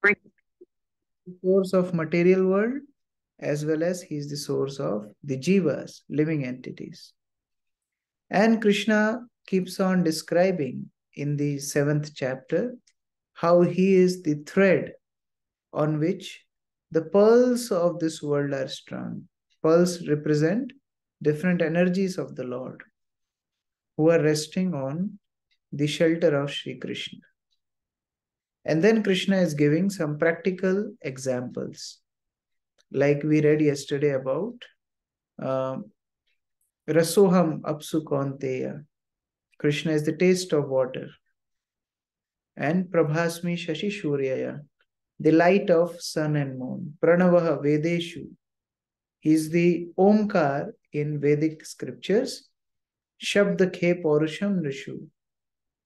The source of material world, as well as he is the source of the jivas, living entities. And Krishna keeps on describing in the 7th chapter how he is the thread on which the pearls of this world are strung. Pearls represent different energies of the Lord who are resting on the shelter of Sri Krishna. And then Krishna is giving some practical examples, like we read yesterday about uh, Rasoham Apsu Kaunteya. Krishna is the taste of water. And Prabhasmi Shashi Shuryaya, the light of sun and moon. Pranavaha Vedeshu, he is the Omkar in Vedic scriptures. Shabdakhe Paurusham Rishu,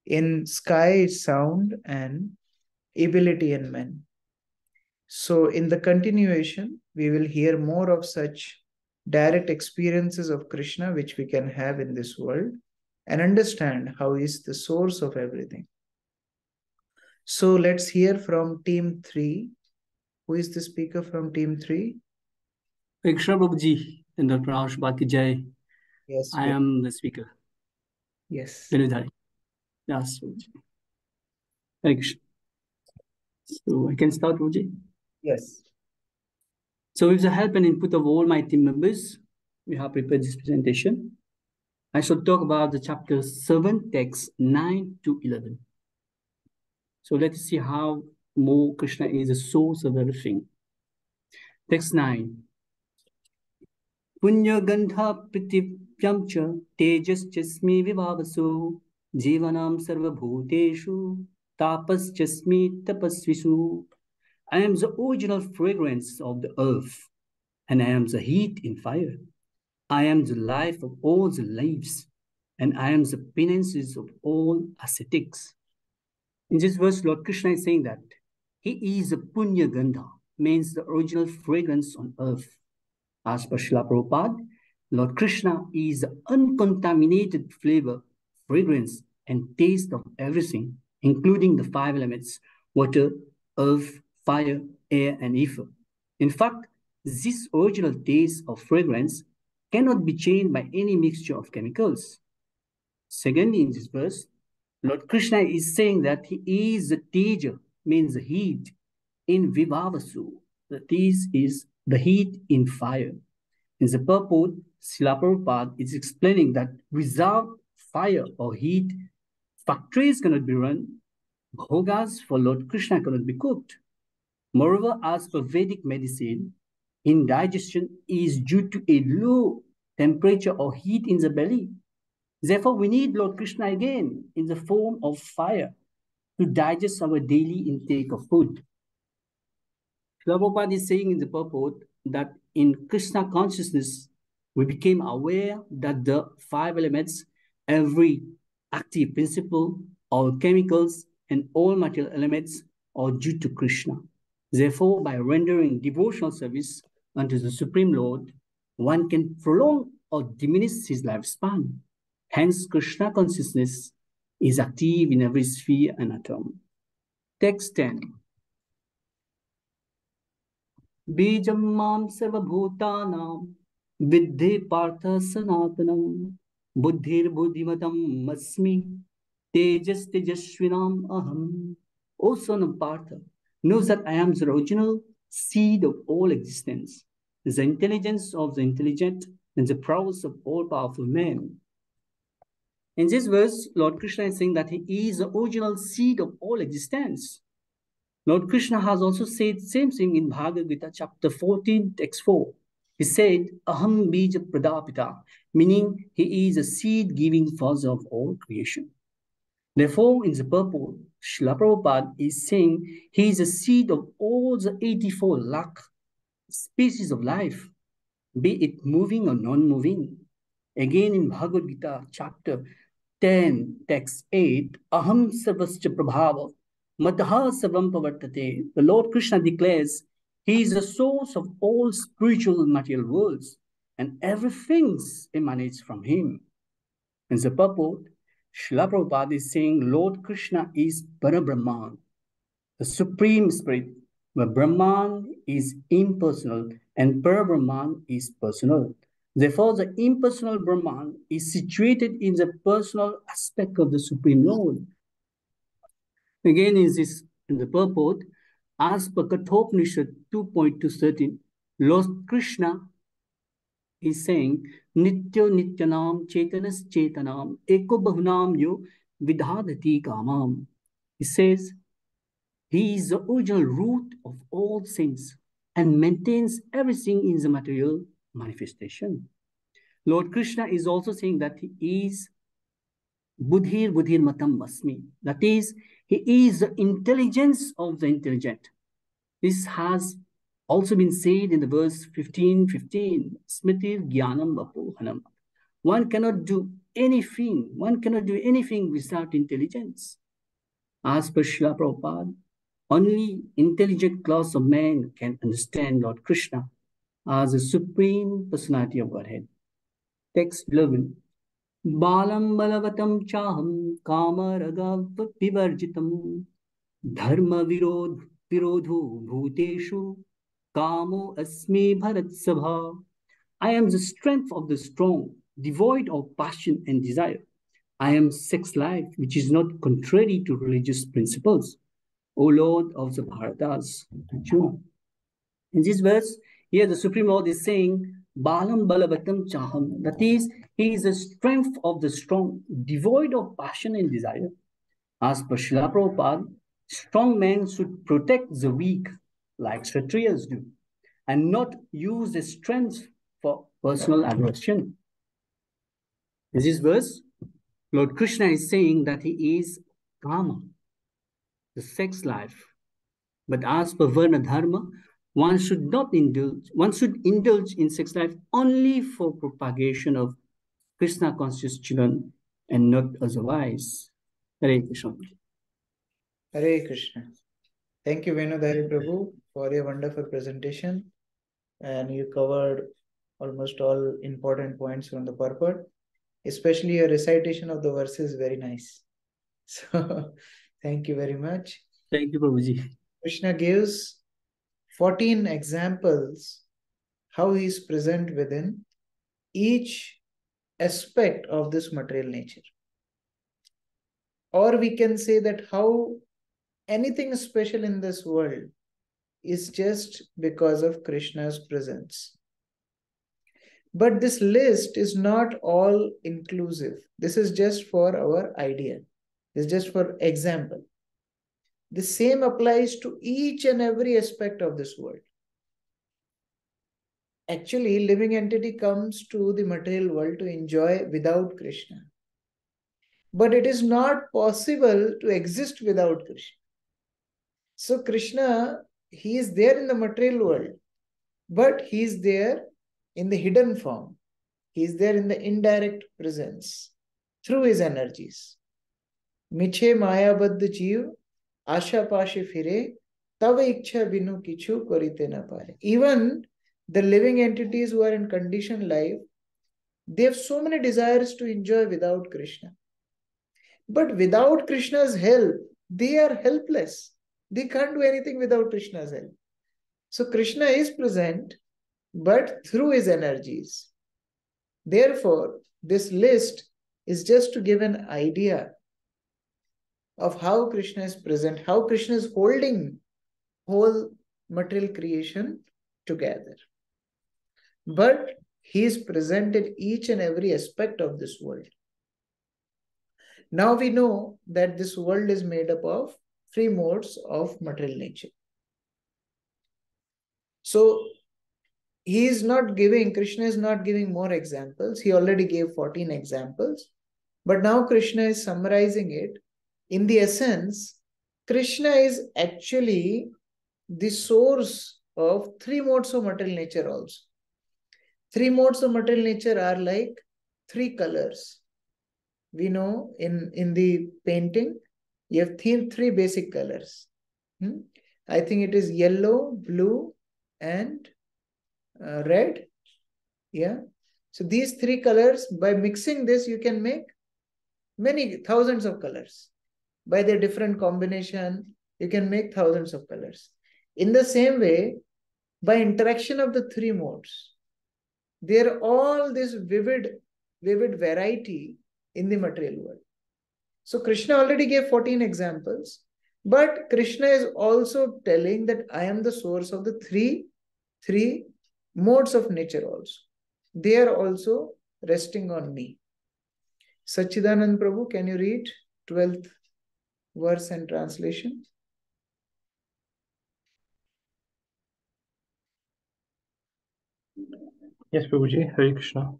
in sky, sound, and ability in men. So, in the continuation, we will hear more of such direct experiences of Krishna which we can have in this world and understand how he is the source of everything. So, let's hear from team 3. Who is the speaker from team 3? Krishna Prabhuji and Dr. Ash Bhakti. Yes. I am the speaker. Yes. Vinudhari. Yes, Prabhuji. Hare Krishna. So I can start, Prabhuji? Yes. So with the help and input of all my team members, we have prepared this presentation. I shall talk about the chapter 7, text 9 to 11. So let's see how more Krishna is the source of everything. Text 9. Punya gandha pritivyam cha tejas chasmi vivavasu jivanam sarva bhuteshu tapas chasmi tapasvisu. I am the original fragrance of the earth, and I am the heat in fire. I am the life of all the lives, and I am the penances of all ascetics. In this verse, Lord Krishna is saying that he is the Punya Gandha, means the original fragrance on earth. As per Srila Prabhupada, Lord Krishna is the uncontaminated flavor, fragrance, and taste of everything, including the 5 elements: water, earth, fire, air, and ether. In fact, this original taste of fragrance cannot be changed by any mixture of chemicals. Secondly, in this verse, Lord Krishna is saying that he is the Teja, means the heat, in Vivavasu. The Teja is the heat in fire. In the purport, Srila Prabhupada is explaining that without fire or heat, factories cannot be run, bhogas for Lord Krishna cannot be cooked. Moreover, as per Vedic medicine, indigestion is due to a low temperature or heat in the belly. Therefore, we need Lord Krishna again in the form of fire to digest our daily intake of food. Srila Prabhupada is saying in the purport that in Krishna consciousness, we became aware that the 5 elements, every active principle, all chemicals, and all material elements are due to Krishna. Therefore, by rendering devotional service unto the Supreme Lord, one can prolong or diminish his lifespan. Hence, Krishna consciousness is active in every sphere and atom. Text 10. Bijam mam sarvabhutanam viddhi partha sanatanam buddhir buddhimatam masmi tejas tejasvinam aham. O son of Partha, knows that I am the original seed of all existence, the intelligence of the intelligent, and the prowess of all powerful men. In this verse, Lord Krishna is saying that he is the original seed of all existence. Lord Krishna has also said the same thing in Bhagavad Gita chapter 14, text 4. He said, Aham bija pradapita, meaning he is a seed-giving father of all creation. Therefore, in the purport, Srila Prabhupada is saying he is a seed of all the 84 lakh species of life, be it moving or non-moving. Again in Bhagavad Gita chapter 10, text 8, Aham sarvascha prabhava, mataha sarvam pavartate. The Lord Krishna declares he is the source of all spiritual and material worlds, and everything emanates from him. In the purport, Srila Prabhupada is saying Lord Krishna is Parabrahman, the Supreme Spirit, But Brahman is impersonal and Parabrahman is personal. Therefore, the impersonal Brahman is situated in the personal aspect of the Supreme Lord. Again, in the purport, as per Kathopanishad 2.213, Lord Krishna is saying, Nityo Nityanam Chetanas Chetanam Eko Bahunam Yo Vidhadati Kamam. He says, He is the original root of all things and maintains everything in the material manifestation. Lord Krishna is also saying that He is Buddhir Buddhir Matam Basmi. That is, He is the intelligence of the intelligent. This has also been said in the verse 15:15. Smritir Jnanam Vapohanam. One cannot do anything without intelligence. As per Srila Prabhupada, only intelligent class of men can understand Lord Krishna as the Supreme Personality of Godhead. Text 11. Balam balavatam chaham kama ragav vivarjitam dharma virodho bhuteshu kamo asmi bharat sabha. I am the strength of the strong, devoid of passion and desire. I am sex life, which is not contrary to religious principles. O Lord of the Bharatas. Arjuna. In this verse, here the Supreme Lord is saying, Balam Balavatam Chaham. That is, He is the strength of the strong, devoid of passion and desire. As per Srila Prabhupada, strong men should protect the weak, like Kshatriyas do, and not use their strength for personal aggression. In this verse, Lord Krishna is saying that He is Kama, the sex life. But as per Varna Dharma, one should indulge in sex life only for propagation of Krishna conscious children and not otherwise. Hare Krishna. Hare Krishna. Thank you, Venodhari Prabhu, for your wonderful presentation. And you covered almost all important points from the purport. Especially your recitation of the verses, very nice. So, thank you very much. Thank you, Prabhuji. Krishna gives 14 examples how he is present within each aspect of this material nature. Or we can say that how anything special in this world is just because of Krishna's presence. But this list is not all inclusive. This is just for our idea. This is just for example. The same applies to each and every aspect of this world. Actually, living entity comes to the material world to enjoy without Krishna. But it is not possible to exist without Krishna. So Krishna, He is there in the material world, but He is there in the hidden form. He is there in the indirect presence through His energies. Miche mayabadh jeev asha pashe fire tava ichha binu kichu karite na pare. Even the living entities who are in conditioned life, they have so many desires to enjoy without Krishna. But without Krishna's help, they are helpless. They can't do anything without Krishna's help. So Krishna is present, but through His energies. Therefore, this list is just to give an idea of how Krishna is present, how Krishna is holding whole material creation together. But He is present in each and every aspect of this world. Now we know that this world is made up of three modes of material nature. So Krishna is not giving more examples. He already gave 14 examples. But now Krishna is summarizing it. In the essence, Krishna is actually the source of three modes of material nature also. Three modes of material nature are like three colors. We know in the painting, you have three basic colors. I think it is yellow, blue, and red. Yeah. So these three colors, by mixing this, you can make many thousands of colors. By their different combination, you can make thousands of colors. In the same way, by interaction of the three modes, there are all this vivid variety in the material world. So Krishna already gave 14 examples, but Krishna is also telling that I am the source of the three modes of nature also. They are also resting on me. Sachidanand Prabhu, can you read 12th verse and translation? Yes, Prabhuji, Hare Krishna.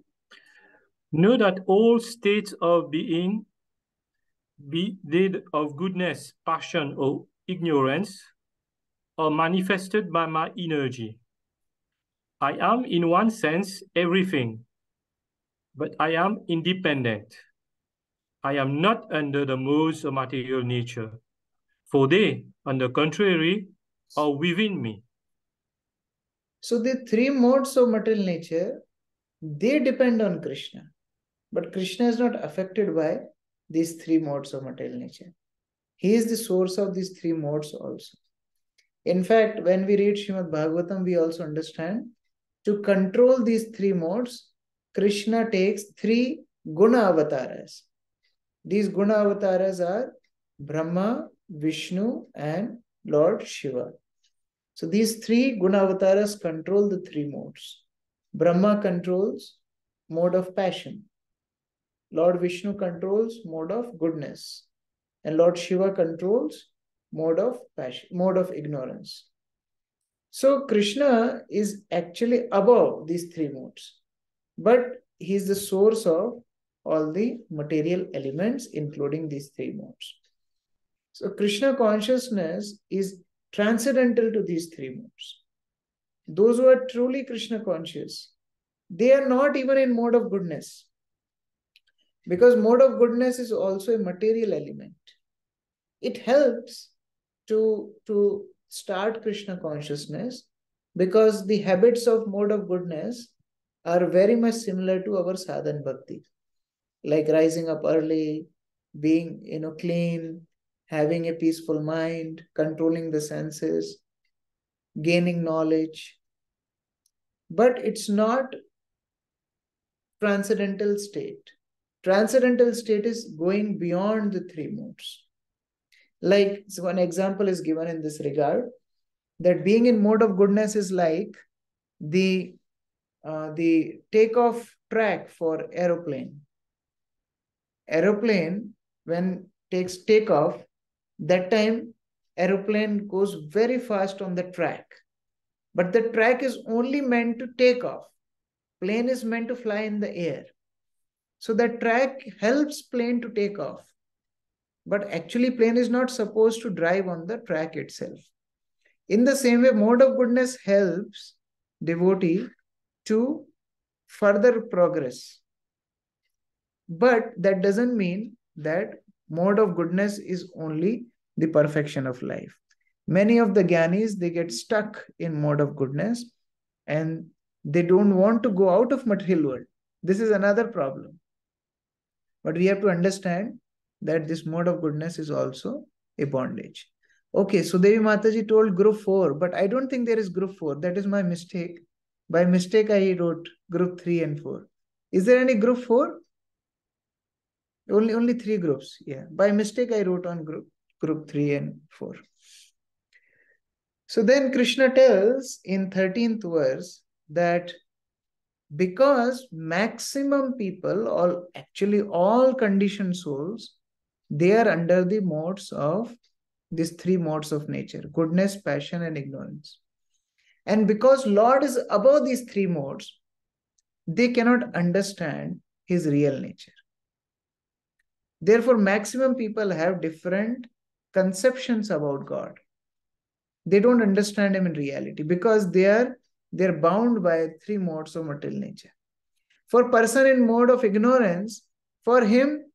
Know that all states of being, be they of goodness, passion, or ignorance, are manifested by my energy. I am, in one sense, everything, but I am independent. I am not under the modes of material nature, for they, on the contrary, are within me. So the three modes of material nature, they depend on Krishna. But Krishna is not affected by these three modes of material nature. He is the source of these three modes also. In fact, when we read Srimad Bhagavatam, we also understand to control these three modes, Krishna takes three guna avatars. These guna avatars are Brahma, Vishnu, and Lord Shiva. So these three guna avatars control the three modes. Brahma controls mode of passion. Lord Vishnu controls mode of goodness. And Lord Shiva controls mode of passion, mode of ignorance. So Krishna is actually above these three modes, but he is the source of all the material elements, including these three modes. So Krishna consciousness is transcendental to these three modes. Those who are truly Krishna conscious, they are not even in mode of goodness, because mode of goodness is also a material element. It helps to start Krishna consciousness because the habits of mode of goodness are very much similar to our sadhana bhakti, like rising up early, being clean, having a peaceful mind, controlling the senses, gaining knowledge. But it's not transcendental state. Transcendental state is going beyond the three modes. Like, so one example is given in this regard, that being in mode of goodness is like the takeoff track for aeroplane. Aeroplane, when takes takeoff, that time aeroplane goes very fast on the track. But the track is only meant to take off. Plane is meant to fly in the air. So that track helps plane to take off. But actually plane is not supposed to drive on the track itself. In the same way, mode of goodness helps devotee to further progress. But that doesn't mean that mode of goodness is only the perfection of life. Many of the Gyanis, they get stuck in mode of goodness and they don't want to go out of material world. This is another problem. But we have to understand that this mode of goodness is also a bondage. Okay, so Devi Mataji told group 4, but I don't think there is group 4. That is my mistake. By mistake, I wrote group 3 and 4. Is there any group 4? Only 3 groups. Yeah. By mistake, I wrote on group 3 and 4. So then Krishna tells in 13th verse that because maximum people, all conditioned souls, they are under the modes of these 3 modes of nature: goodness, passion, and ignorance. And because Lord is above these 3 modes, they cannot understand his real nature. Therefore, maximum people have different conceptions about God. They don't understand him in reality because they're bound by 3 modes of material nature. For person in mode of ignorance, for him,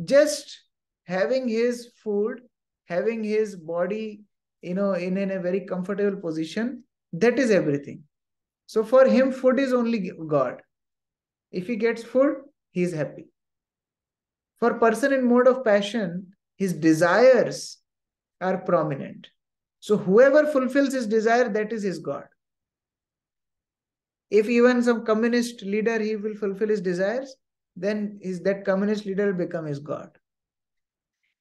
just having his food, having his body, in a very comfortable position, that is everything. So for him, food is only God. If he gets food, he is happy. For person in mode of passion, his desires are prominent. So whoever fulfills his desire, that is his God. If even some communist leader, he will fulfill his desires, then that communist leader will become his God.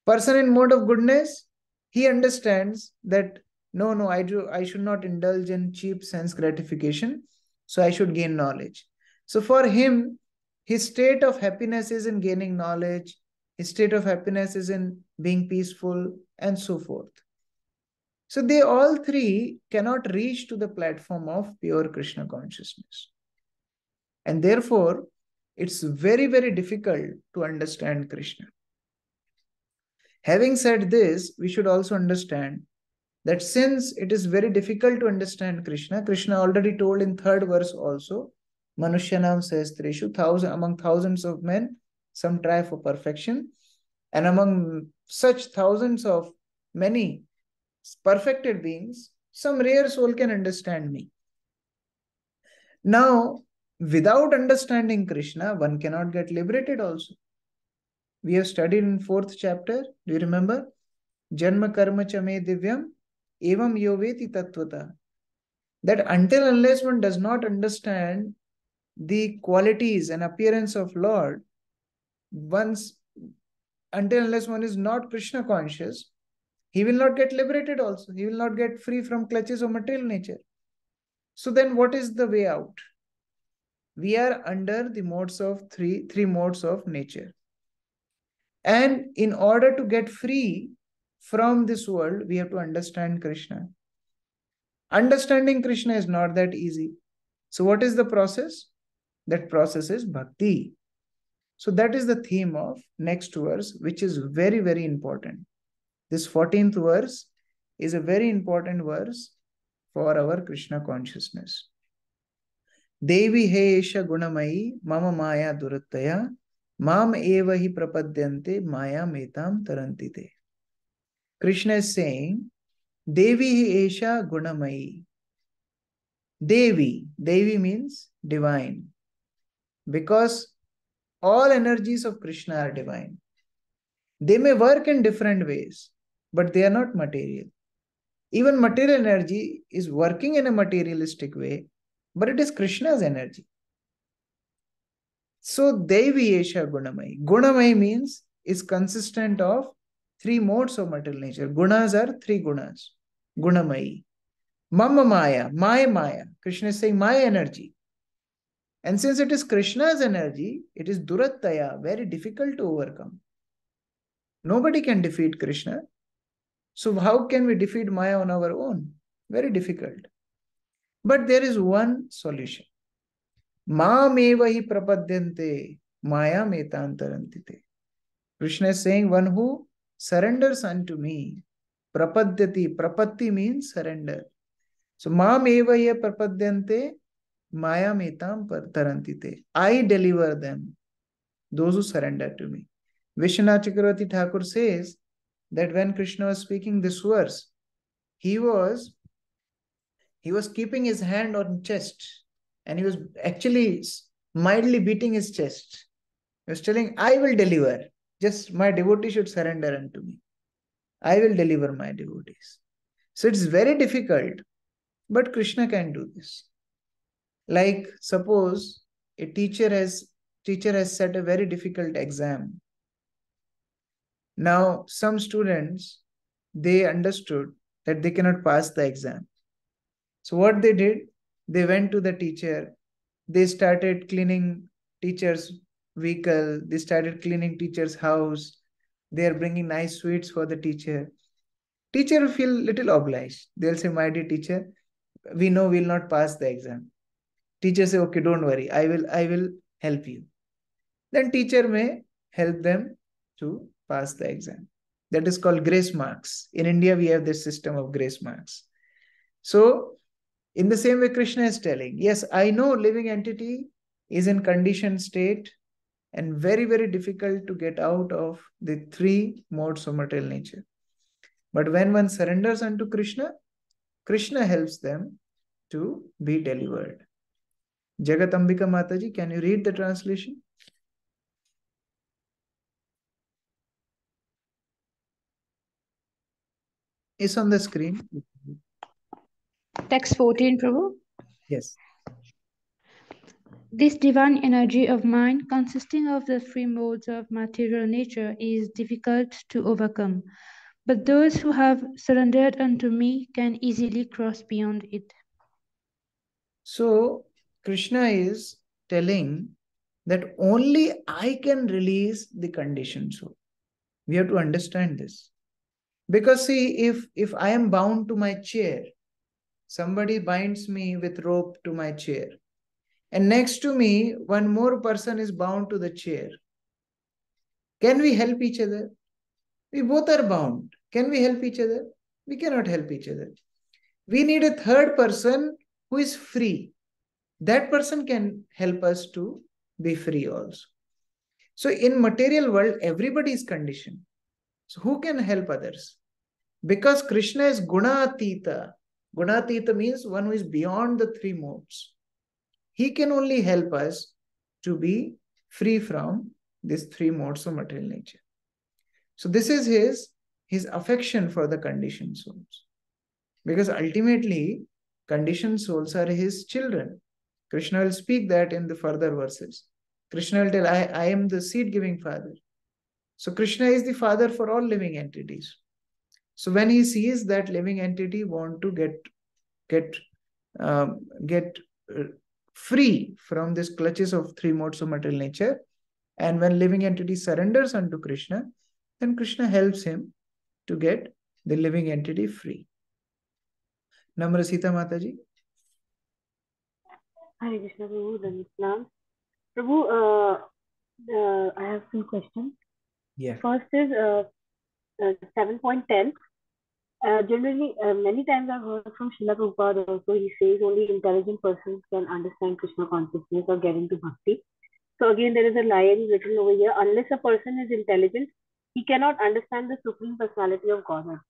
Person in mode of goodness, he understands that no, I should not indulge in cheap sense gratification, so I should gain knowledge. So for him, his state of happiness is in gaining knowledge, his state of happiness is in being peaceful, and so forth. So they all three cannot reach to the platform of pure Krishna consciousness. And therefore, it's very, very difficult to understand Krishna. Having said this, we should also understand that since it is very difficult to understand Krishna, Krishna already told in third verse also, Manushyanam Sahasreshu, among thousands of men, some try for perfection, and among such thousands of many perfected beings, some rare soul can understand me. Now, without understanding Krishna, one cannot get liberated also. We have studied in 4th chapter, do you remember? Janma karma chame divyam evam yoveti tattvata. That until unless one does not understand the qualities and appearance of Lord, until unless one is not Krishna conscious, he will not get liberated also. He will not get free from clutches of material nature. So then what is the way out? We are under the modes of three modes of nature. And in order to get free from this world, we have to understand Krishna. Understanding Krishna is not that easy. So what is the process? That process is bhakti. So that is the theme of next verse, which is very, very important. This 14th verse is a very important verse for our Krishna consciousness. Devi he esha gunamayi mama maya durattaya mam eva hi prapadyante maya metam tarantite. Krishna is saying, Devi hi esha gunamayi. Devi means divine. Because all energies of Krishna are divine. They may work in different ways, but they are not material. Even material energy is working in a materialistic way, but it is Krishna's energy. So Devi Esha Gunamai. Gunamai means is consistent of three modes of material nature. Gunas are three gunas. Gunamai. Mama Maya, my Maya. Krishna is saying my energy. And since it is Krishna's energy, it is Durattaya, very difficult to overcome. Nobody can defeat Krishna. So how can we defeat Maya on our own? Very difficult. But there is one solution. Mameva hi prapadyante maya metantarantite. Krishna is saying, one who surrenders unto me. Prapadyati. Prapatti means surrender. So mameva hi prapadyante maya metam tarantite. I deliver them, those who surrender to me. Vishwanath Chakravarti Thakur says that when Krishna was speaking this verse, he was keeping his hand on chest and he was actually mildly beating his chest. He was telling, I will deliver. Just my devotee should surrender unto me. I will deliver my devotees. So it's very difficult, but Krishna can do this. Like suppose a teacher has set a very difficult exam. Now some students, they understood that they cannot pass the exam. So what they did, they went to the teacher, they started cleaning teacher's vehicle, they started cleaning teacher's house, they are bringing nice sweets for the teacher. Teacher will feel little obliged. They'll say, my dear teacher, we know we'll not pass the exam. Teacher say, okay, don't worry, I will help you. Then teacher may help them to pass the exam. That is called grace marks. In India, we have this system of grace marks. So in the same way, Krishna is telling, yes, I know living entity is in conditioned state and very, very difficult to get out of the three modes of material nature. But when one surrenders unto Krishna, Krishna helps them to be delivered. Jagatambika Mataji, can you read the translation? It's on the screen. Text 14, Prabhu. Yes. This divine energy of mind, consisting of the three modes of material nature, is difficult to overcome, but those who have surrendered unto me can easily cross beyond it. So, Krishna is telling that only I can release the conditioned soul. We have to understand this. Because see, if I am bound to my chair, somebody binds me with rope to my chair, and next to me, one more person is bound to the chair. Can we help each other? We both are bound. Can we help each other? We cannot help each other. We need a third person who is free. That person can help us to be free also. So in material world, everybody is conditioned. So who can help others? Because Krishna is Gunatita. Gunatita means one who is beyond the three modes. He can only help us to be free from these three modes of material nature. So this is his affection for the conditioned souls. Because ultimately, conditioned souls are his children. Krishna will speak that in the further verses. Krishna will tell, I am the seed-giving father. So Krishna is the father for all living entities. So when he sees that living entity want to get free from these clutches of three modes of material nature, and when living entity surrenders unto Krishna, then Krishna helps him to get the living entity free. Namra Sita Mataji. Hare Krishna Prabhu, Dhanislam. Prabhu, I have some questions. Yeah. First is 7.10. Generally, many times I've heard from Srila Prabhupada also, he says only intelligent persons can understand Krishna consciousness or get into bhakti. So again, there is a line written over here, unless a person is intelligent, he cannot understand the Supreme Personality of Godhead.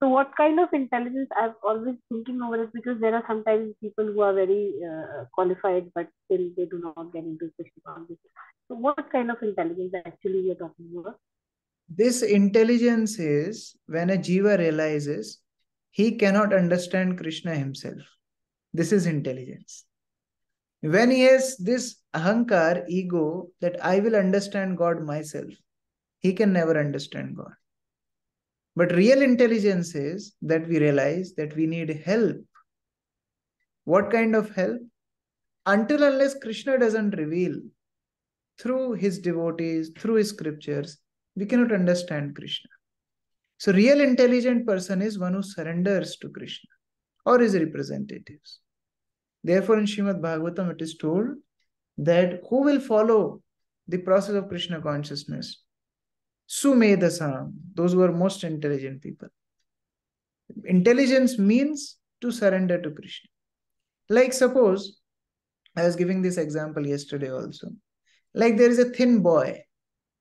So what kind of intelligence, I've always thinking over it, because there are sometimes people who are very qualified, but still they do not get into Krishna consciousness. So what kind of intelligence actually we are talking about? This intelligence is when a jiva realizes he cannot understand Krishna himself. This is intelligence. When he has this ahankar, ego, that I will understand God myself, he can never understand God. But real intelligence is that we realize that we need help. What kind of help? Until unless Krishna doesn't reveal through his devotees, through his scriptures, we cannot understand Krishna. So real intelligent person is one who surrenders to Krishna or his representatives. Therefore, in Srimad Bhagavatam, it is told that who will follow the process of Krishna consciousness? Sumedasam, those who are most intelligent people. Intelligence means to surrender to Krishna. Like suppose, I was giving this example yesterday also. Like there is a thin boy,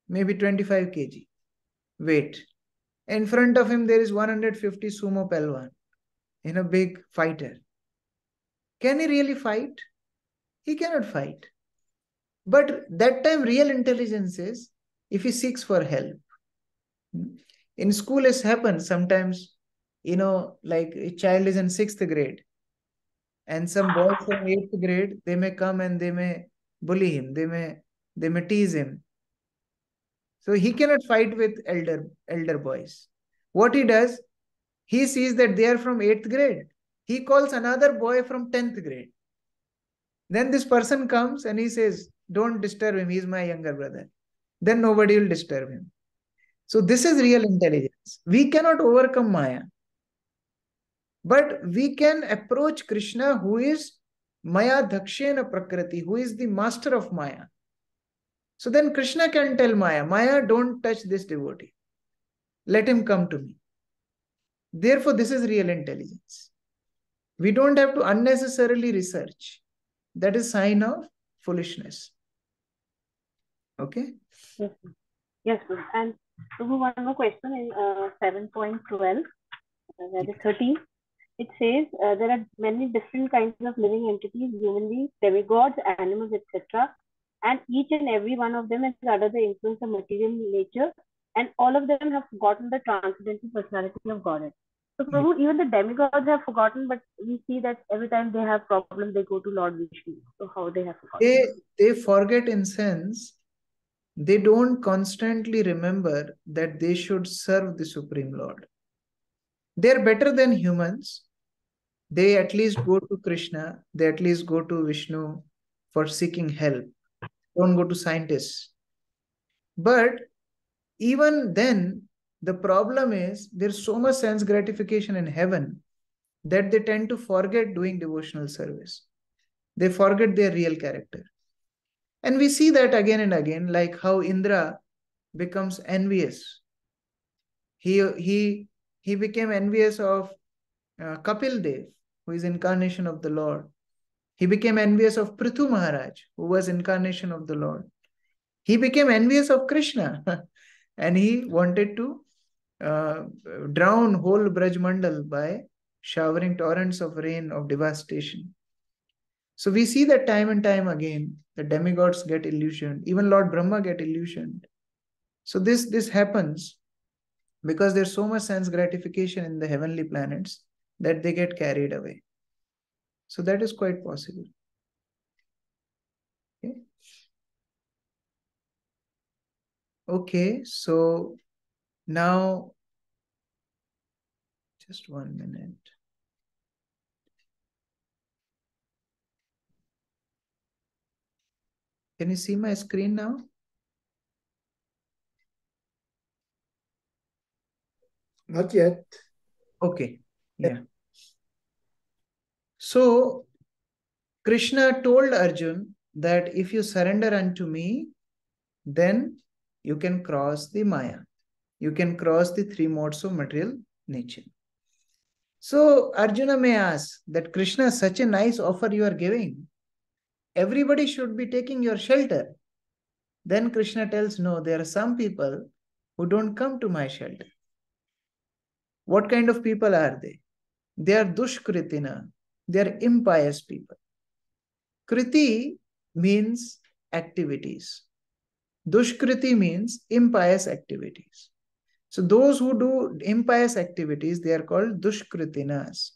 maybe 25 kg weight. In front of him, there is 150 sumo pelwan, big fighter. Can he really fight? He cannot fight. But that time, real intelligence is if he seeks for help. In school, it happens sometimes, like a child is in 6th grade and some boys from 8th grade, they may come and they may bully him, they may tease him. So he cannot fight with elder boys. What he does, he sees that they are from 8th grade. He calls another boy from 10th grade. Then this person comes and he says, don't disturb him, he's my younger brother. Then nobody will disturb him. So this is real intelligence. We cannot overcome Maya. But we can approach Krishna, who is Maya Dhakshena Prakriti, who is the master of Maya. So then Krishna can tell Maya, Maya, don't touch this devotee. Let him come to me. Therefore, this is real intelligence. We don't have to unnecessarily research. That is sign of foolishness. Okay? Yes, sir. Yes, sir. And one more question in 7.12, that is 13. It says there are many different kinds of living entities, human beings, demigods, animals, etc. And each and every one of them is under the influence of material nature, and all of them have forgotten the transcendental personality of Godhead. So Prabhu, even the demigods have forgotten, but we see that every time they have problems, they go to Lord Vishnu. So how they have forgotten? They forget in sense, they don't constantly remember that they should serve the Supreme Lord. They're better than humans. They at least go to Krishna, they at least go to Vishnu for seeking help. Don't go to scientists. But even then, the problem is there's so much sense gratification in heaven that they tend to forget doing devotional service. They forget their real character. And we see that again and again, like how Indra becomes envious. He became envious of Kapil Dev, who is incarnation of the Lord. He became envious of Prithu Maharaj, who was incarnation of the Lord. He became envious of Krishna and he wanted to drown whole Braj Mandal by showering torrents of rain of devastation. So we see that time and time again, the demigods get illusioned, even Lord Brahma get illusioned. So this happens because there's so much sense gratification in the heavenly planets that they get carried away. So that is quite possible. Okay, okay, so now just 1 minute. Can you see my screen now? Not yet. Okay, yeah. So Krishna told Arjun that if you surrender unto me, then you can cross the Maya. You can cross the three modes of material nature. So Arjuna may ask that Krishna, such a nice offer you are giving. Everybody should be taking your shelter. Then Krishna tells, no, there are some people who don't come to my shelter. What kind of people are they? They are dushkritina. They are impious people. Kriti means activities. Dushkriti means impious activities. So those who do impious activities, they are called dushkritinas.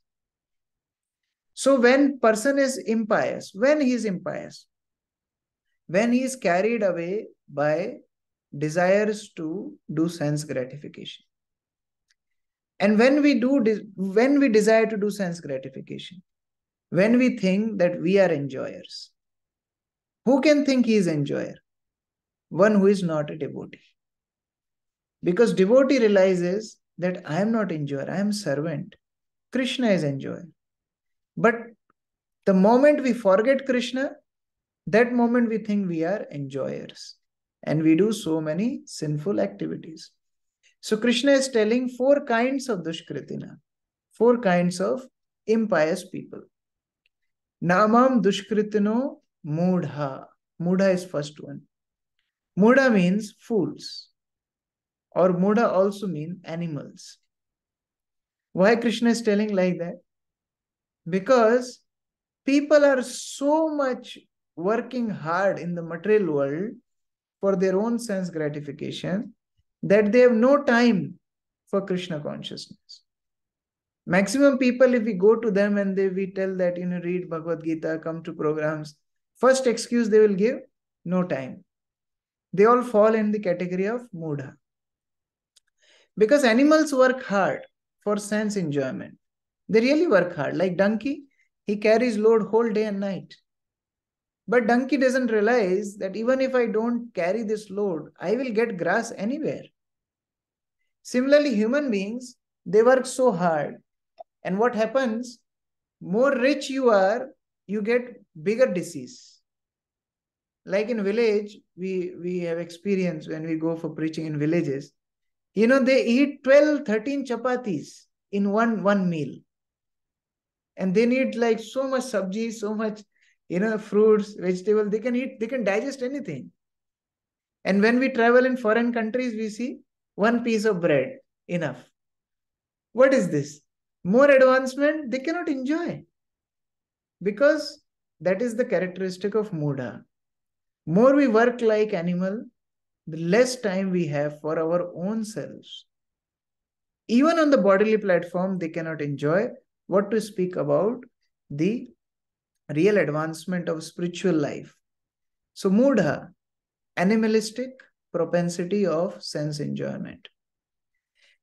So when person is impious, when he is impious, when he is carried away by desires to do sense gratification. And when we desire to do sense gratification, when we think that we are enjoyers, who can think he is enjoyer? One who is not a devotee. Because devotee realizes that I am not enjoyer, I am servant. Krishna is enjoyer. But the moment we forget Krishna, that moment we think we are enjoyers. And we do so many sinful activities. So Krishna is telling 4 kinds of dushkritina, 4 kinds of impious people. Namam dushkritino mudha. Mudha is first one. Mudha means fools. Or mudha also means animals. Why Krishna is telling like that? Because people are so much working hard in the material world for their own sense gratification that they have no time for Krishna consciousness. Maximum people, if we go to them and we tell that, read Bhagavad Gita, come to programs, first excuse they will give, no time. They all fall in the category of mudha. Because animals work hard for sense enjoyment. They really work hard. Like donkey, he carries load whole day and night. But donkey doesn't realize that even if I don't carry this load, I will get grass anywhere. Similarly, human beings, they work so hard. And what happens? More rich you are, you get bigger disease. Like in village, we have experience when we go for preaching in villages. They eat 12, 13 chapatis in one meal. And they need like so much sabji, so much, fruits, vegetables. They can eat, they can digest anything. And when we travel in foreign countries, we see one piece of bread, enough. What is this? More advancement, they cannot enjoy. Because that is the characteristic of mudha. More we work like animal, the less time we have for our own selves. Even on the bodily platform, they cannot enjoy. What to speak about the real advancement of spiritual life? So, mudha, animalistic propensity of sense enjoyment.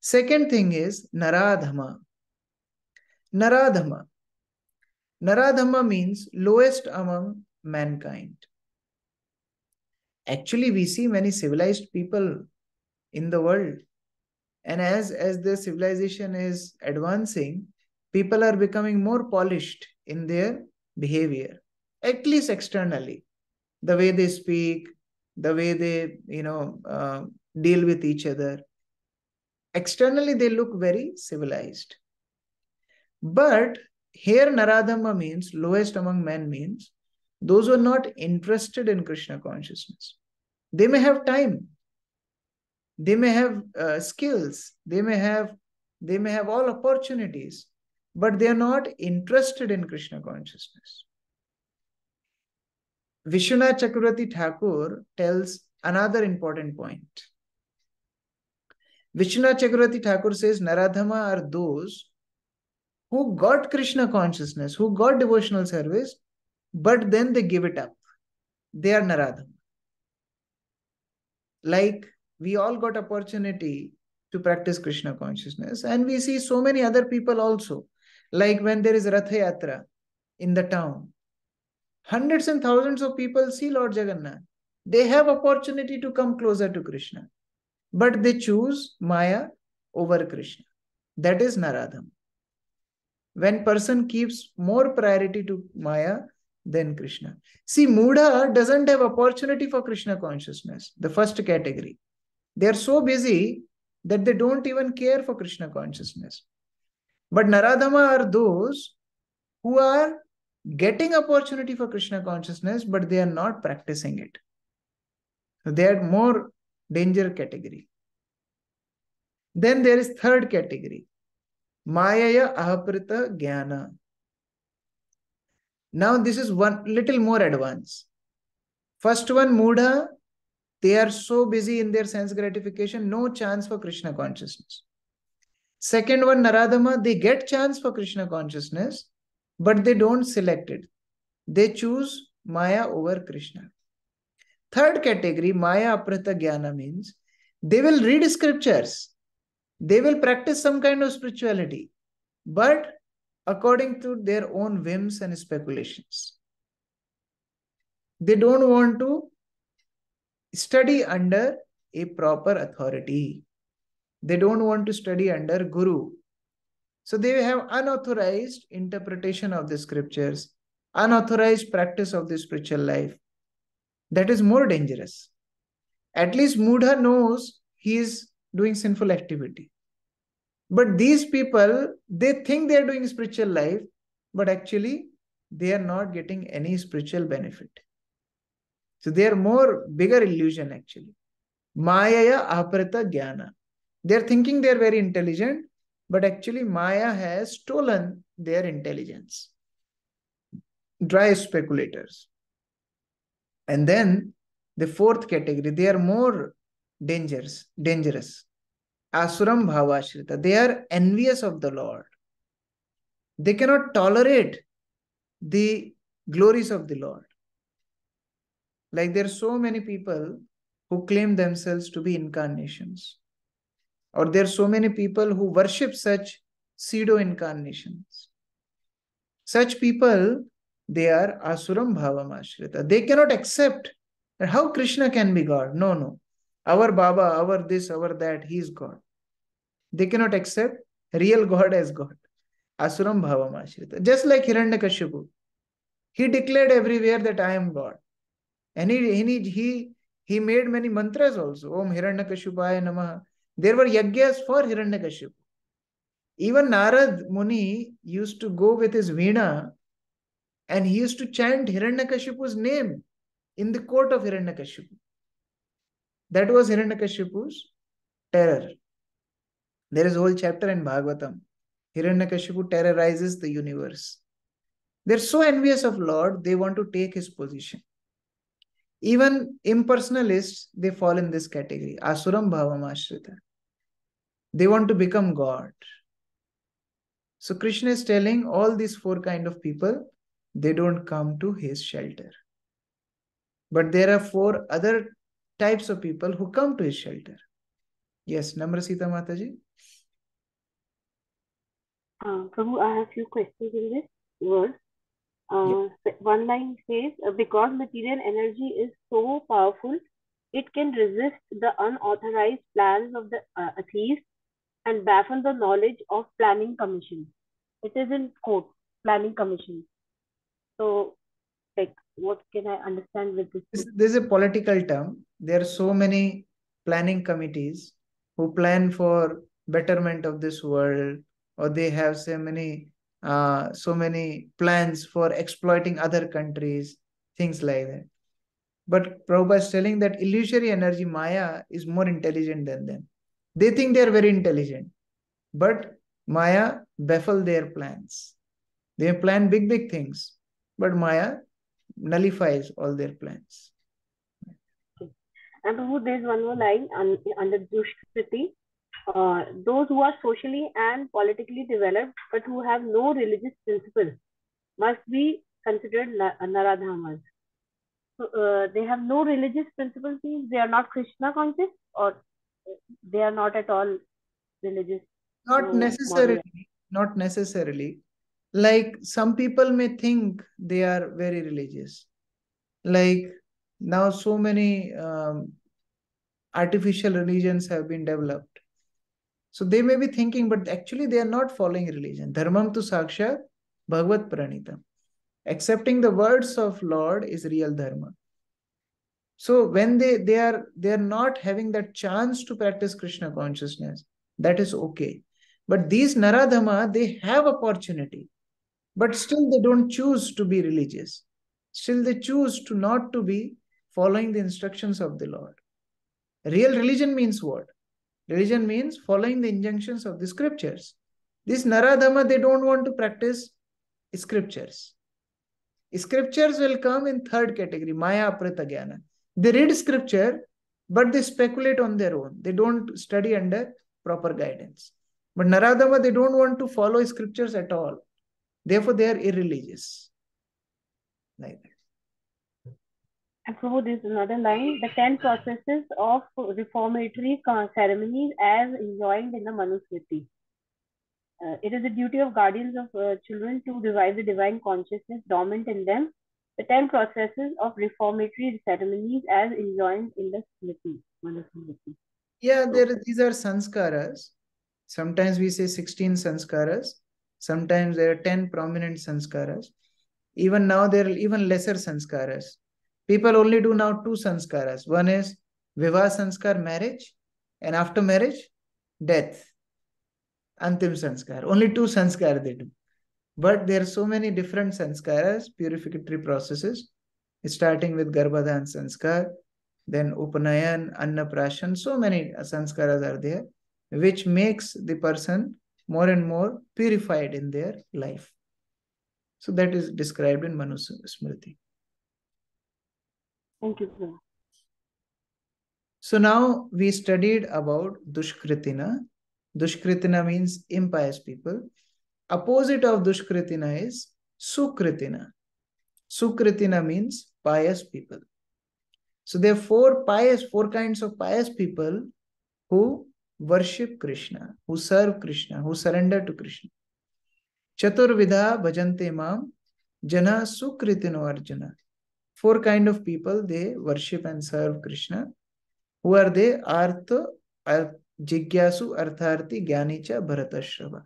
Second thing is naradhama. Naradhama. Naradhama means lowest among mankind. Actually, we see many civilized people in the world. And as the civilization is advancing, people are becoming more polished in their behavior, at least externally. The way they speak, the way they, deal with each other. Externally, they look very civilized. But here, Naradhama means lowest among men means those who are not interested in Krishna consciousness. They may have time, they may have skills, they may have all opportunities, but they are not interested in Krishna consciousness. Vishwanath Chakravarti Thakur tells another important point. Vishwanath Chakravarti Thakur says Naradhama are those who got Krishna consciousness, who got devotional service, but then they give it up. They are Naradhama. Like we all got opportunity to practice Krishna consciousness, and we see so many other people also. Like when there is Ratha Yatra in the town, hundreds and thousands of people see Lord Jagannath. They have opportunity to come closer to Krishna, but they choose Maya over Krishna. That is Naradham. When person keeps more priority to Maya than Krishna. See, Mudha doesn't have opportunity for Krishna consciousness, the first category. They are so busy that they don't even care for Krishna consciousness. But Naradhama are those who are getting opportunity for Krishna consciousness, but they are not practicing it. So they are more danger category. Then there is third category, Mayaya Ahaprita Jnana. Now this is one little more advanced. First one, Mudha, they are so busy in their sense gratification, no chance for Krishna consciousness. Second one, Naradhama, they get chance for Krishna consciousness, but they don't select it. They choose Maya over Krishna. Third category, Maya Aprita Jnana means they will read scriptures. They will practice some kind of spirituality, but according to their own whims and speculations. They don't want to study under a proper authority. They don't want to study under Guru. So they have unauthorized interpretation of the scriptures, unauthorized practice of the spiritual life. That is more dangerous. At least Mudha knows he is doing sinful activity. But these people, they think they are doing spiritual life, but actually they are not getting any spiritual benefit. So they are more bigger illusion actually. Mayaya Aprita Jnana. They are thinking they are very intelligent, but actually Maya has stolen their intelligence. Dry speculators. And then the fourth category, they are more dangerous. Asuram Bhavashrita. They are envious of the Lord. They cannot tolerate the glories of the Lord. Like there are so many people who claim themselves to be incarnations. Or there are so many people who worship such pseudo-incarnations. Such people, they are Asuram Bhavam Ashrita. They cannot accept that how Krishna can be God. No. Our Baba, our this, our that, he is God. They cannot accept real God as God. Asuram Bhavam Ashrita. Just like Hiranyakashipu. He declared everywhere that I am God. And he made many mantras also. Om Hiranyakashipaya Namaha. There were yagyas for Hiranyakashipu. Even Narad Muni used to go with his veena and he used to chant Hiranyakashipu's name in the court of Hiranyakashipu. That was Hiranyakashipu's terror. There is a whole chapter in Bhagavatam. Hiranyakashipu terrorizes the universe. They're so envious of Lord, they want to take his position. Even impersonalists, they fall in this category. Asuram Bhavam Ashrita. They want to become God. So Krishna is telling all these four kind of people, they don't come to his shelter. But there are four other types of people who come to his shelter. Yes, Namrasita Mataji. Prabhu, I have few questions in this verse. One line says, because material energy is so powerful, it can resist the unauthorized plans of the atheists and baffle the knowledge of planning commission. It is in quote, planning commission. So, like, what can I understand with this? This is a political term. There are so many planning committees who plan for betterment of this world, or they have so many plans for exploiting other countries, things like that. But Prabhupada is telling that illusory energy, Maya, is more intelligent than them. They think they are very intelligent, but Maya baffle their plans. They plan big, big things, but Maya nullifies all their plans. And Prabhu, there's one more line under Dushkriti. Those who are socially and politically developed but who have no religious principles must be considered Naradhamas. So, they have no religious principles, means they are not Krishna conscious, or they are not at all religious. Not necessarily, not necessarily. Like some people may think they are very religious. Like now, so many artificial religions have been developed. So they may be thinking, but actually they are not following religion. Dharmam tu sakshat bhagavad pranitam. Accepting the words of Lord is real dharma. So when they are not having that chance to practice Krishna consciousness, that is okay. But these Naradhama, they have opportunity, but still they don't choose to be religious. Still they choose to not to be following the instructions of the Lord. Real religion means what? Religion means following the injunctions of the scriptures. These Naradhama, they don't want to practice scriptures. Scriptures will come in third category, Maya Aprita Jnana. They read scripture, but they speculate on their own. They don't study under proper guidance. But Naradhama, they don't want to follow scriptures at all. Therefore, they are irreligious. Like that. And so there's another line, the 10 processes of reformatory ceremonies as enjoined in the Manusmriti. It is the duty of guardians of children to revive the divine consciousness dormant in them. The 10 processes of reformatory ceremonies as enjoined in the Smriti, Manusmriti. Yeah, these are sanskaras. Sometimes we say 16 sanskaras. Sometimes there are 10 prominent sanskaras. Even now there are even lesser sanskaras. People only do now 2 sanskaras. One is Vivah sanskar, marriage, and after marriage, death. Antim sanskar. Only 2 sanskar they do. But there are so many different sanskaras, purificatory processes, starting with Garbhadhan sanskar, then Upanayan, Annaprashan, so many sanskaras are there, which makes the person more and more purified in their life. So that is described in Manusmriti. Thank you, sir. So now we studied about Dushkritina. Dushkritina means impious people. Opposite of Dushkritina is Sukritina. Sukritina means pious people. So there are four kinds of pious people who worship Krishna, who serve Krishna, who surrender to Krishna. Chaturvidha bhajante mam jana sukritino arjuna. 4 kind of people, they worship and serve Krishna. Who are they? Artha, Jigyasu, Artharthi, Gyani cha Bharatashrava.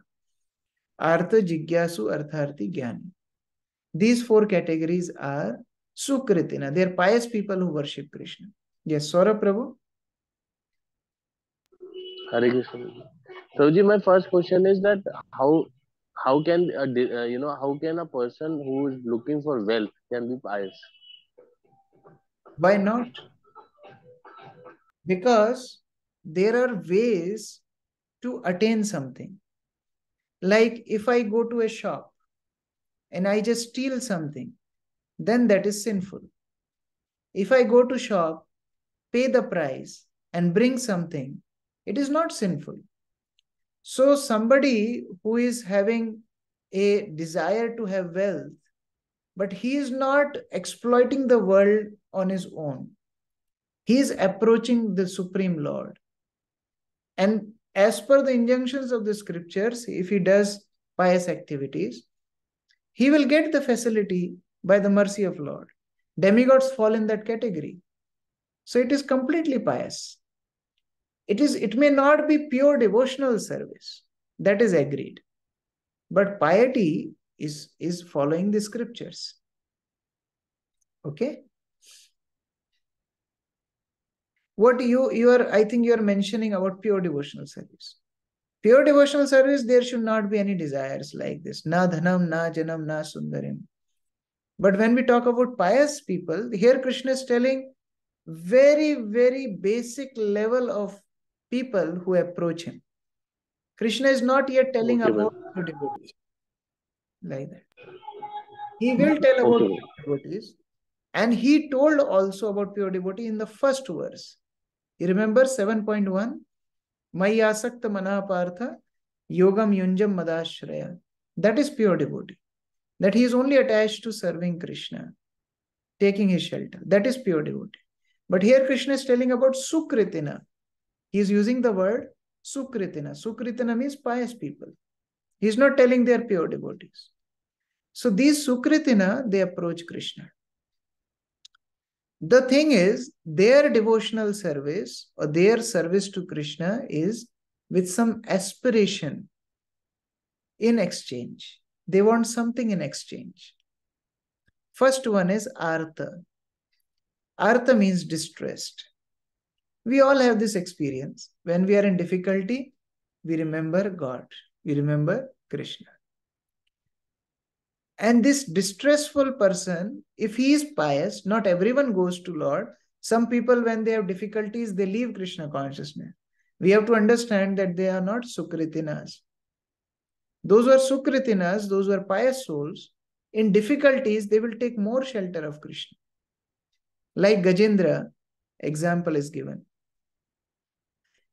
Artha, Jigyasu, Artharthi, Gyani. These 4 categories are Sukritina. They are pious people who worship Krishna. Yes, Saurabh Prabhu? Hare Krishna. Prabhuji, my first question is that how can how can a person who is looking for wealth can be pious? Why not? Because there are ways to attain something. Like if I go to a shop and I just steal something, then that is sinful. If I go to shop, pay the price and bring something, it is not sinful. So somebody who is having a desire to have wealth, but he is not exploiting the world on his own. He is approaching the Supreme Lord. And as per the injunctions of the scriptures, if he does pious activities, he will get the facility by the mercy of Lord. Demigods fall in that category. So it is completely pious. It may not be pure devotional service. That is agreed. But piety is following the scriptures. Okay? What I think you are mentioning about pure devotional service. Pure devotional service, there should not be any desires like this. Na dhanam, na janam, na sundarim. But when we talk about pious people, here Krishna is telling very, very basic level of people who approach him. Krishna is not yet telling about pure devotees. Like that. He will tell about pure devotees. And he told also about pure devotee in the first verse. You remember 7.1? Mayasakta manapartha yogam yunjam madashraya. That is pure devotee. That he is only attached to serving Krishna, taking his shelter. That is pure devotee. But here Krishna is telling about sukritina. He is using the word sukritina. Sukritina means pious people. He is not telling they are pure devotees. So these sukritina, they approach Krishna. The thing is, their devotional service or their service to Krishna is with some aspiration in exchange. They want something in exchange. First one is artha. Artha means distressed. We all have this experience. When we are in difficulty, we remember God. We remember Krishna. And this distressful person, if he is pious, not everyone goes to Lord. Some people, when they have difficulties, they leave Krishna consciousness. We have to understand that they are not sukritinas. Those who are sukritinas, those who are pious souls, in difficulties, they will take more shelter of Krishna. Like Gajendra, example is given.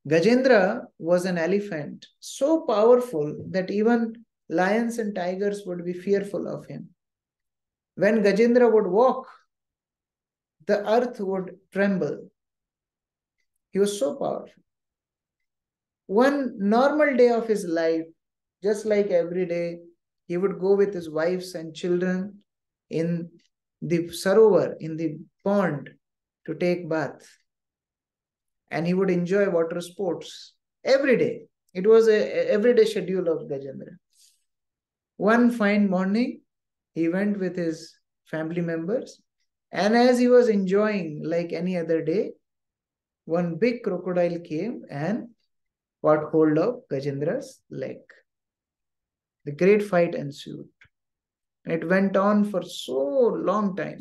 Gajendra was an elephant, so powerful that even lions and tigers would be fearful of him. When Gajendra would walk, the earth would tremble. He was so powerful. One normal day of his life, just like every day, he would go with his wives and children in the sarovar, in the pond, to take bath. And he would enjoy water sports every day. It was an everyday schedule of Gajendra. One fine morning, he went with his family members, and as he was enjoying like any other day, one big crocodile came and caught hold of Gajendra's leg. The great fight ensued. It went on for so long time.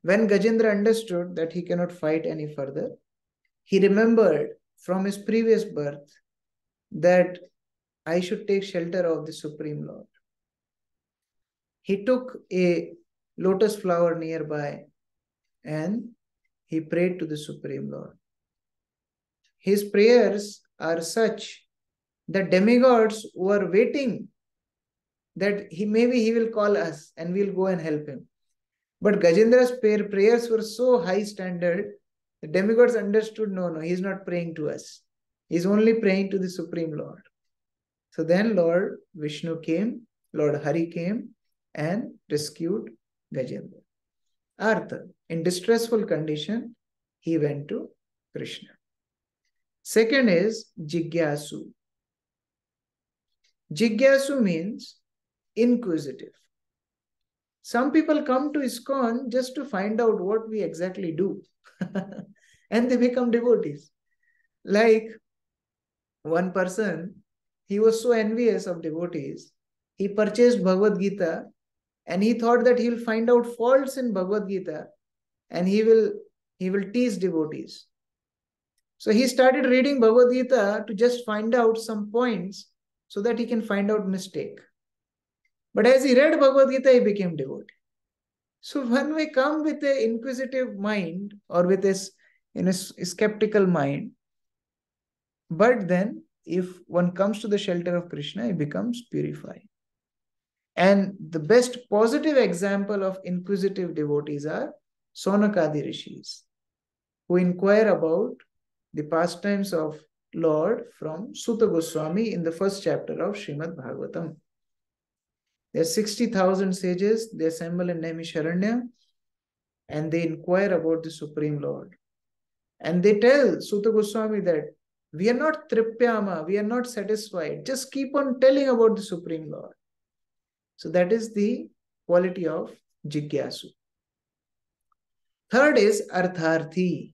When Gajendra understood that he cannot fight any further, he remembered from his previous birth that I should take shelter of the Supreme Lord. He took a lotus flower nearby and he prayed to the Supreme Lord. His prayers are such that demigods were waiting that maybe he will call us and we'll go and help him. But Gajendra's prayers were so high standard, the demigods understood, no, he's not praying to us. He's only praying to the Supreme Lord. So then Lord Vishnu came, Lord Hari came and rescued Gajendra. Artha, in distressful condition, he went to Krishna. Second is Jigyasu. Jigyasu means inquisitive. Some people come to ISKCON just to find out what we exactly do. And they become devotees. Like one person, he was so envious of devotees, he purchased Bhagavad Gita and he thought that he will find out faults in Bhagavad Gita and he will tease devotees. So he started reading Bhagavad Gita to just find out some points so that he can find out mistake. But as he read Bhagavad Gita, he became devotee. So when we come with an inquisitive mind or with a skeptical mind, but then if one comes to the shelter of Krishna, he becomes purified. And the best positive example of inquisitive devotees are Sonakadi rishis, who inquire about the pastimes of Lord from Suta Goswami in the first chapter of Srimad Bhagavatam. There are 60,000 sages, they assemble in Naimisharanya and they inquire about the Supreme Lord. And they tell Suta Goswami that we are not tripyama, we are not satisfied. Just keep on telling about the Supreme Lord. So that is the quality of Jigyasu. Third is Artharthi.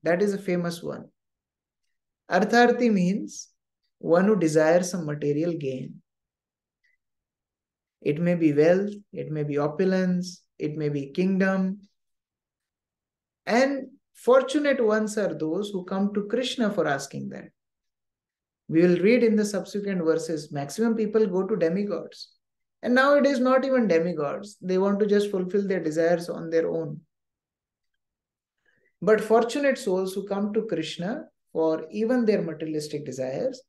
That is a famous one. Artharthi means one who desires some material gain. It may be wealth, it may be opulence, it may be kingdom. And fortunate ones are those who come to Krishna for asking that. We will read in the subsequent verses, maximum people go to demigods. And nowadays, not even demigods. They want to just fulfill their desires on their own. But fortunate souls who come to Krishna for even their materialistic desires,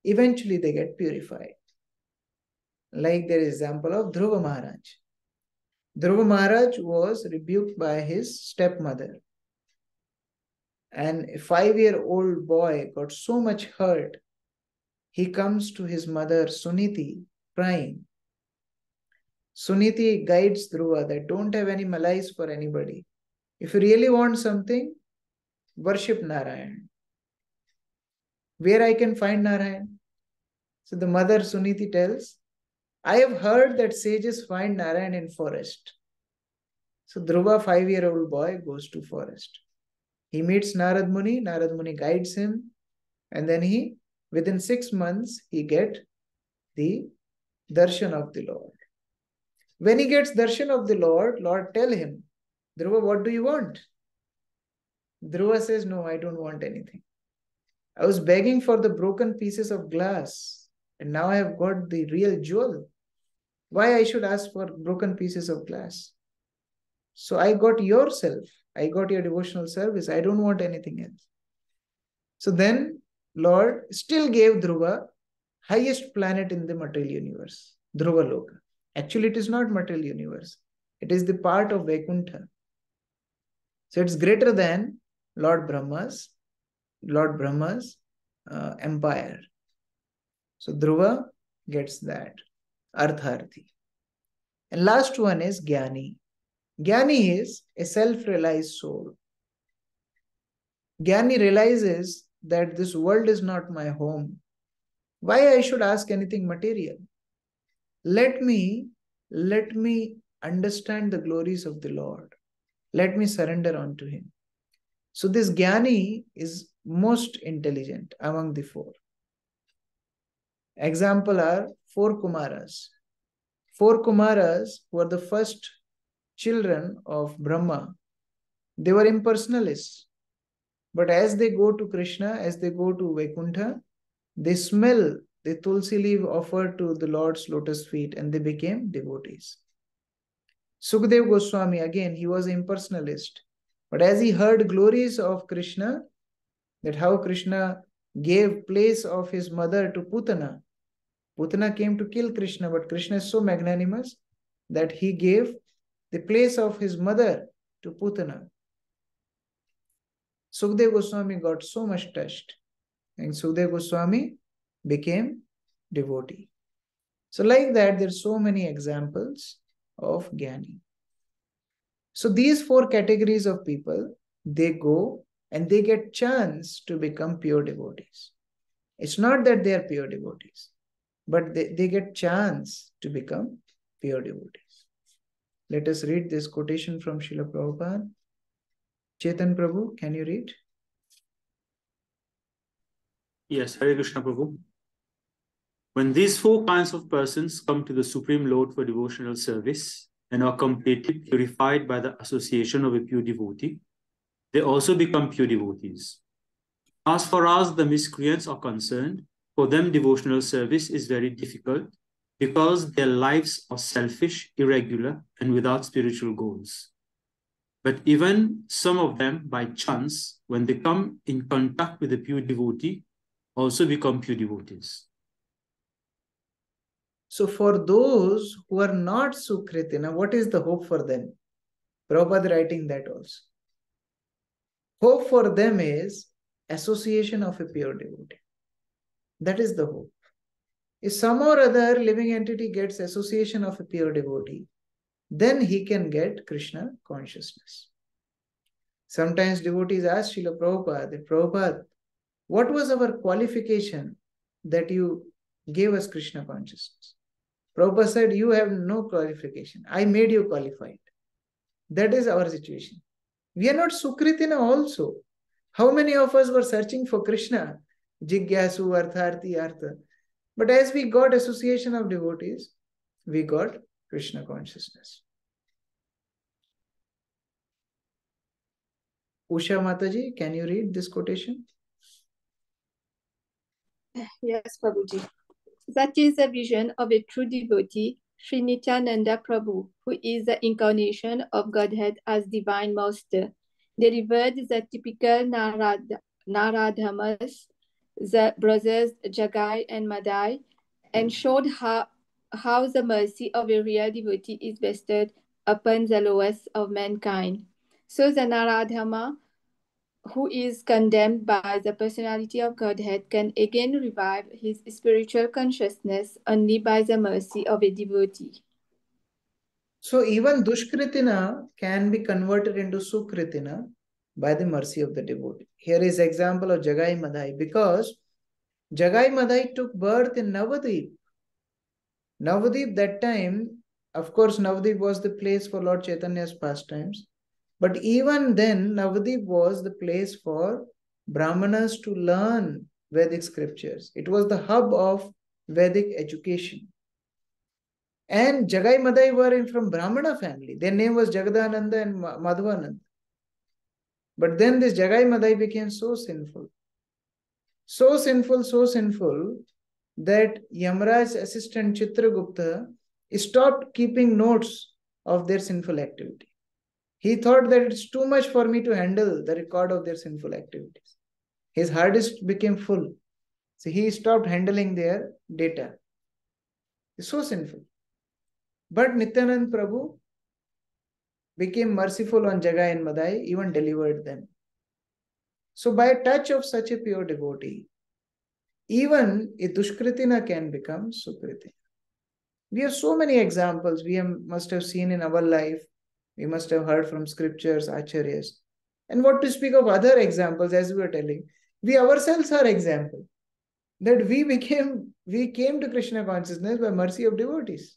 eventually they get purified. Like there is example of Dhruva Maharaj. Dhruva Maharaj was rebuked by his stepmother. And a 5-year-old boy got so much hurt. He comes to his mother Suniti crying. Suniti guides Dhruva that don't have any malice for anybody. If you really want something, worship Narayan. Where I can find Narayan? So the mother Suniti tells, I have heard that sages find Narayan in forest. So Dhruva, 5-year-old boy, goes to forest. He meets Narad Muni guides him, and then within 6 months, he gets the darshan of the Lord. When he gets darshan of the Lord, Lord tell him, Dhruva, what do you want? Dhruva says, no, I don't want anything. I was begging for the broken pieces of glass, and now I have got the real jewel. Why I should ask for broken pieces of glass? So I got yourself. I got your devotional service. I don't want anything else. So then Lord still gave Dhruva highest planet in the material universe, Dhruva Loka. Actually, it is not material universe. It is the part of Vaikuntha. So it's greater than Lord Brahma's empire. So Dhruva gets that. Artharthi. And last one is Jnani. Jnani is a self-realized soul. Jnani realizes that this world is not my home. Why I should ask anything material? Let me understand the glories of the Lord. Let me surrender unto him. So this Jnani is most intelligent among the four. Example are 4 Kumaras. 4 Kumaras were the first children of Brahma. They were impersonalists. But as they go to Krishna, as they go to Vaikuntha, they smell the tulsi leaf offered to the Lord's lotus feet and they became devotees. Sukadeva Goswami, again, he was an impersonalist. But as he heard glories of Krishna, that how Krishna gave place of his mother to Putana. Putana came to kill Krishna, but Krishna is so magnanimous that he gave the place of his mother to Putana. Sukadeva Goswami got so much touched, and Sukadeva Goswami became devotee. So like that, there are so many examples of Jnani. So these 4 categories of people, they go and they get chance to become pure devotees. It's not that they are pure devotees, but they get chance to become pure devotees. Let us read this quotation from Srila Prabhupada. Chetan Prabhu, can you read? Yes, Hare Krishna Prabhu. When these 4 kinds of persons come to the Supreme Lord for devotional service and are completely purified by the association of a pure devotee, they also become pure devotees. As far as the miscreants are concerned, for them devotional service is very difficult because their lives are selfish, irregular, and without spiritual goals. But even some of them, by chance, when they come in contact with a pure devotee, also become pure devotees. So for those who are not Sukritina, what is the hope for them? Prabhupada writing that also. Hope for them is association of a pure devotee. That is the hope. If some or other living entity gets association of a pure devotee, then he can get Krishna consciousness. Sometimes devotees ask Srila Prabhupada, Prabhupada, what was our qualification that you gave us Krishna consciousness? Prabhupada said, you have no qualification. I made you qualified. That is our situation. We are not Sukritina also. How many of us were searching for Krishna? Jigyasu, Artharthi, Artha. But as we got association of devotees, we got Krishna consciousness. Usha Mataji, can you read this quotation? Yes, Prabhuji. That is the vision of a true devotee, Sri Nityananda Prabhu, who is the incarnation of Godhead as Divine Master, delivered the typical Naradhamas, the brothers Jagai and Madai, and showed how the mercy of a real devotee is bestowed upon the lowest of mankind. So the Naradhama, who is condemned by the personality of Godhead, can again revive his spiritual consciousness only by the mercy of a devotee. So even Dushkritina can be converted into Sukritina by the mercy of the devotee. Here is example of Jagai Madai, because Jagai Madai took birth in Navadvip. Navadvip that time, of course, Navadvip was the place for Lord Chaitanya's pastimes. But even then, Navadvip was the place for Brahmanas to learn Vedic scriptures. It was the hub of Vedic education. And Jagai Madai were from Brahmana family. Their name was Jagadananda and Madhavananda. But then this Jagai Madai became so sinful. So sinful that Yamraj's assistant Chitragupta stopped keeping notes of their sinful activity. He thought that it's too much for me to handle the record of their sinful activities. His hard disk became full. So he stopped handling their data. It's so sinful. But Nityanand Prabhu became merciful on Jagai and Madai, even delivered them. So by a touch of such a pure devotee, even a Dushkritina can become Sukritina. We have so many examples we must have seen in our life. We must have heard from scriptures, acharyas. And what to speak of other examples, as we were telling, we ourselves are example that we came to Krishna consciousness by mercy of devotees.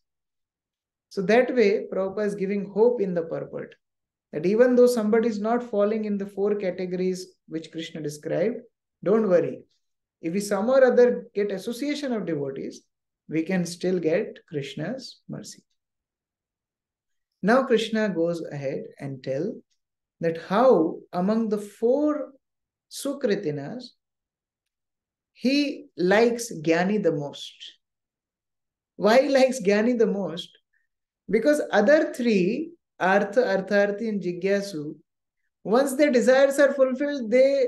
So that way, Prabhupada is giving hope in the purport that even though somebody is not falling in the 4 categories which Krishna described, don't worry. If we some or other get association of devotees, we can still get Krishna's mercy. Now Krishna goes ahead and tell that how among the 4 Sukritinas, he likes Jnani the most. Why he likes Jnani the most? Because other 3, Artha, Artharthi and Jigyasu, once their desires are fulfilled, they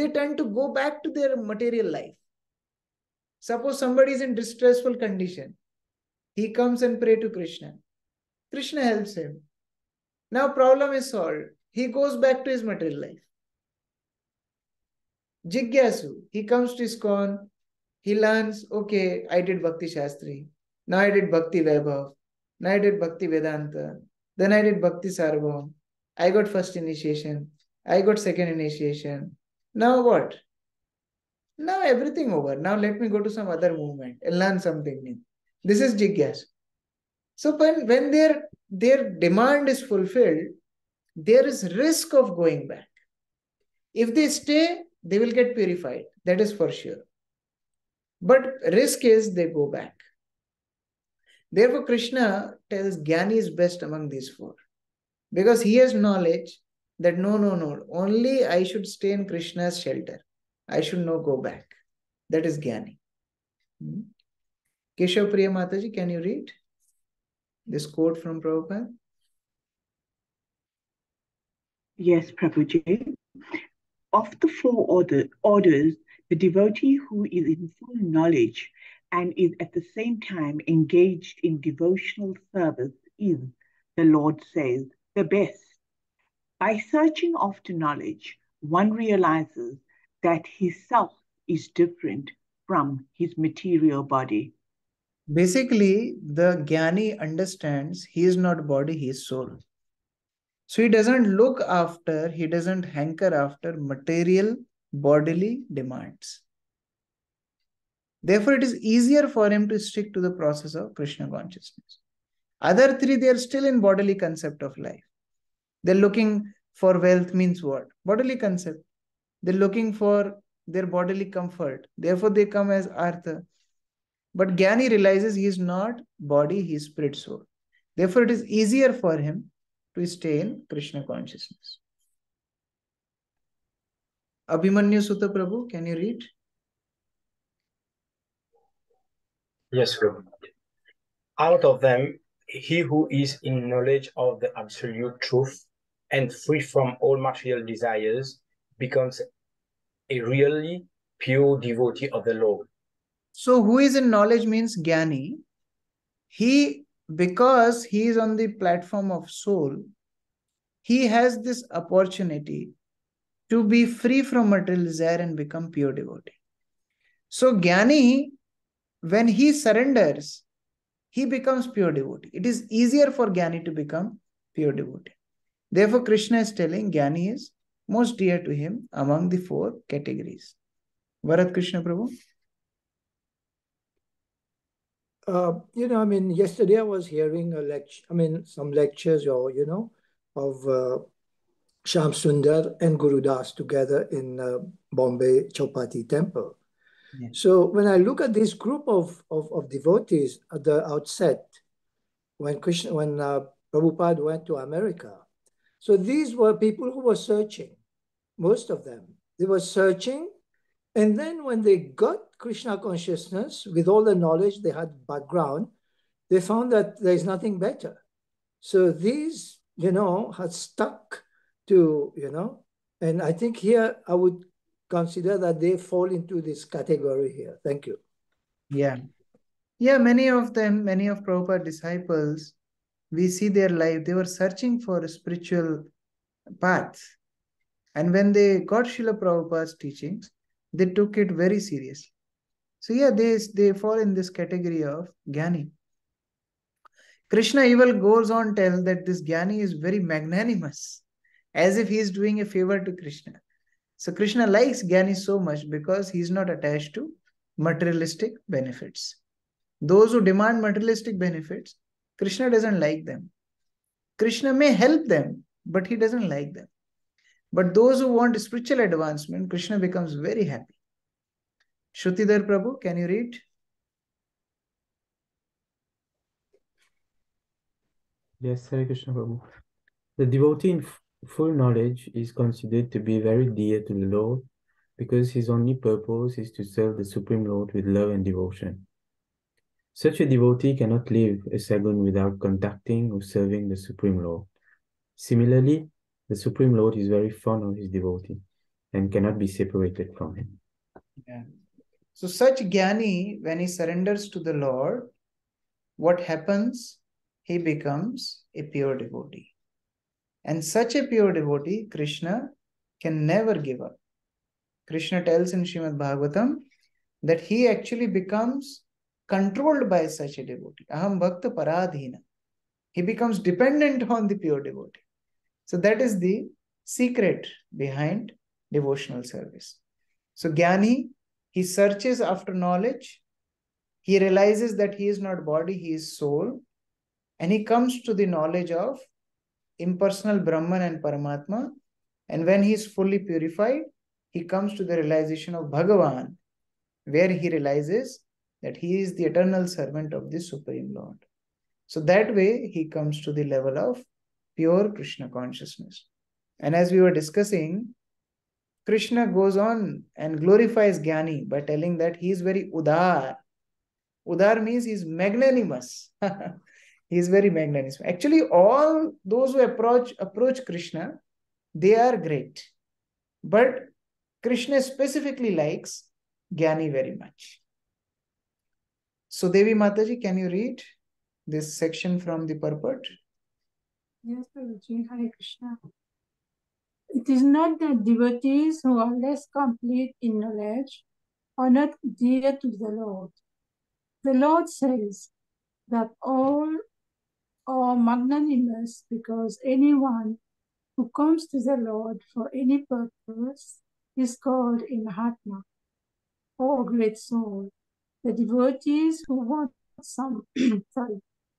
tend to go back to their material life. Suppose somebody is in distressful condition. He comes and pray to Krishna. Krishna helps him. Now problem is solved. He goes back to his material life. Jigyasu, he comes to ISKCON. He learns, okay, I did Bhakti Sastri. Now I did Bhakti Vaibhav. Now I did Bhakti Vedanta. Then I did Bhakti Sarvam. I got first initiation. I got second initiation. Now what? Now everything over. Now let me go to some other movement and learn something new. This is Jigyasu. So when their demand is fulfilled, there is risk of going back. If they stay, they will get purified. That is for sure. But risk is they go back. Therefore, Krishna tells Jnani is best among these 4. Because he has knowledge that no. Only I should stay in Krishna's shelter. I should not go back. That is Jnani. Keshav Priya Mataji, can you read this quote from Prabhupada? Yes, Prabhuji. Of the 4 orders, The devotee who is in full knowledge and is at the same time engaged in devotional service is, the Lord says, the best. By searching after knowledge, one realizes that his self is different from his material body. Basically, the Jnani understands he is not body, he is soul. So he doesn't look after, he doesn't hanker after material bodily demands. Therefore, it is easier for him to stick to the process of Krishna consciousness. Other three, they are still in bodily concept of life. They're looking for wealth means what? Bodily concept. They're looking for their bodily comfort. Therefore, they come as Artha. But Jnani realizes he is not body, he is spirit soul. Therefore, it is easier for him to stay in Krishna consciousness. Abhimanyu Sutta Prabhu, can you read? Yes, Lord. Out of them, he who is in knowledge of the absolute truth and free from all material desires becomes a really pure devotee of the Lord. So, who is in knowledge means Jnani. Because he is on the platform of soul, he has this opportunity to be free from material desire and become pure devotee. So, Jnani, when he surrenders, he becomes pure devotee. It is easier for Jnani to become pure devotee. Therefore, Krishna is telling Jnani is most dear to him among the four categories. Bharat Krishna Prabhu? Yesterday I was hearing some lectures of Shyam Sundar and Guru Das together in Bombay Chowpatty Temple. Yeah. So when I look at this group of devotees at the outset, when Prabhupada went to America, so these were people who were searching, most of them. They were searching, and then when they got Krishna consciousness, with all the knowledge they had background, they found that there is nothing better. So these, had stuck to, and I think here I would consider that they fall into this category here. Thank you. Yeah. Yeah, many of Prabhupada's disciples, we see their life, they were searching for a spiritual path. And when they got Srila Prabhupada's teachings, they took it very seriously. So yeah, they fall in this category of Jnani. Krishna even goes on to tell that this Jnani is very magnanimous, as if he is doing a favor to Krishna. So Krishna likes Jnani so much because he is not attached to materialistic benefits. Those who demand materialistic benefits, Krishna doesn't like them. Krishna may help them, but he doesn't like them. But those who want spiritual advancement, Krishna becomes very happy. Shrutidhar Prabhu, can you read? Yes, Hare Krishna Prabhu. The devotee in full knowledge is considered to be very dear to the Lord because his only purpose is to serve the Supreme Lord with love and devotion. Such a devotee cannot live a second without contacting or serving the Supreme Lord. Similarly, the Supreme Lord is very fond of his devotee and cannot be separated from him. Yeah. So such Jnani, when he surrenders to the Lord, what happens? He becomes a pure devotee. And such a pure devotee, Krishna can never give up. Krishna tells in Srimad Bhagavatam that he actually becomes controlled by such a devotee. Aham bhakta paradhina. He becomes dependent on the pure devotee. So that is the secret behind devotional service. So Jnani, he searches after knowledge. He realizes that he is not body, he is soul. And he comes to the knowledge of impersonal Brahman and Paramatma. And when he is fully purified, he comes to the realization of Bhagavan, where he realizes that he is the eternal servant of the Supreme Lord. So that way, he comes to the level of pure Krishna consciousness. And as we were discussing, Krishna goes on and glorifies Jnani by telling that he is very udar. Udar means he is magnanimous. He is very magnanimous. Actually, all those who approach Krishna, they are great. But Krishna specifically likes Jnani very much. So Devi Mataji, can you read this section from the purport? Yes, Prabhuji, Hare Krishna. It is not that devotees who are less complete in knowledge are not dear to the Lord. The Lord says that all are magnanimous because anyone who comes to the Lord for any purpose is called a Mahatma, or a great soul. The devotees who want some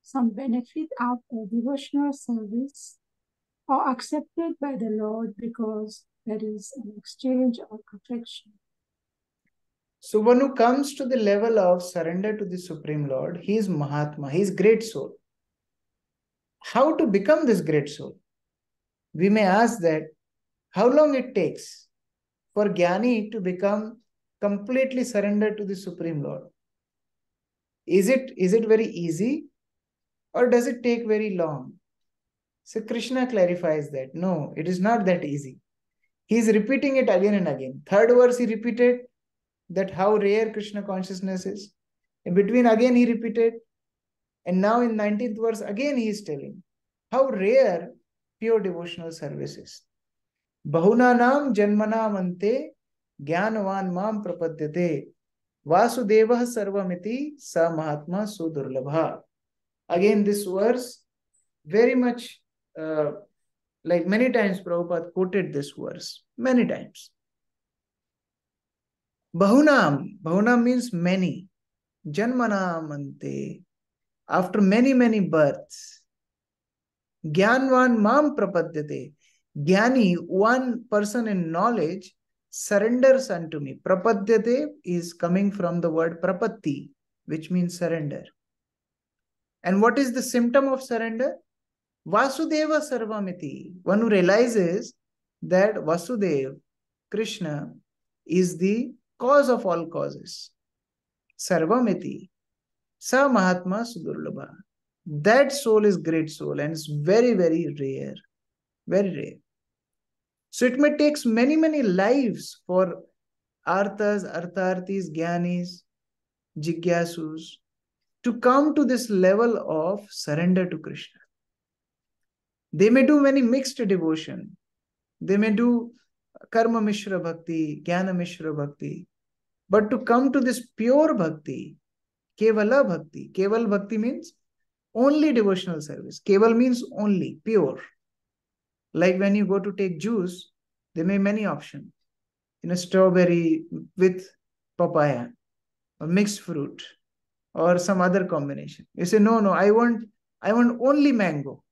some benefit out of devotional service are accepted by the Lord because there is an exchange of affection. So one who comes to the level of surrender to the Supreme Lord, he is Mahatma, he is great soul. How to become this great soul? We may ask that how long it takes for Jnani to become completely surrendered to the Supreme Lord. Is it very easy or does it take very long? So Krishna clarifies that no, it is not that easy. He is repeating it again and again. Third verse he repeated that how rare Krishna consciousness is. In between again he repeated, and now in 19th verse again he is telling how rare pure devotional service is. Bahunanam janmanam ante jnanavan mam prapadyate vasudevah sarvamiti sa mahatma sudurlabha. Again this verse very much like many times Prabhupada quoted this verse many times. Bahunam means many. Janmanam ante, after many births. Jnanvan mam prapadyate, Jnani, one person in knowledge, surrenders unto me. Prapadyate is coming from the word prapatti, which means surrender. And what is the symptom of surrender? Vasudeva sarvamiti. One who realizes that Vasudev, Krishna, is the cause of all causes. Sarvamiti. Sa Mahatma Sudurlabha. That soul is great soul and it's very rare. Very rare. So it may take many lives for arthas, artharthis, jnanis, jigyasus to come to this level of surrender to Krishna. They may do many mixed devotion. They may do karma mishra bhakti, jnana mishra bhakti. But to come to this pure bhakti, kevala bhakti. Keval bhakti means only devotional service. Keval means only, pure. Like when you go to take juice, there may be many options. Strawberry with papaya, or mixed fruit, or some other combination. You say, no, I want only mango.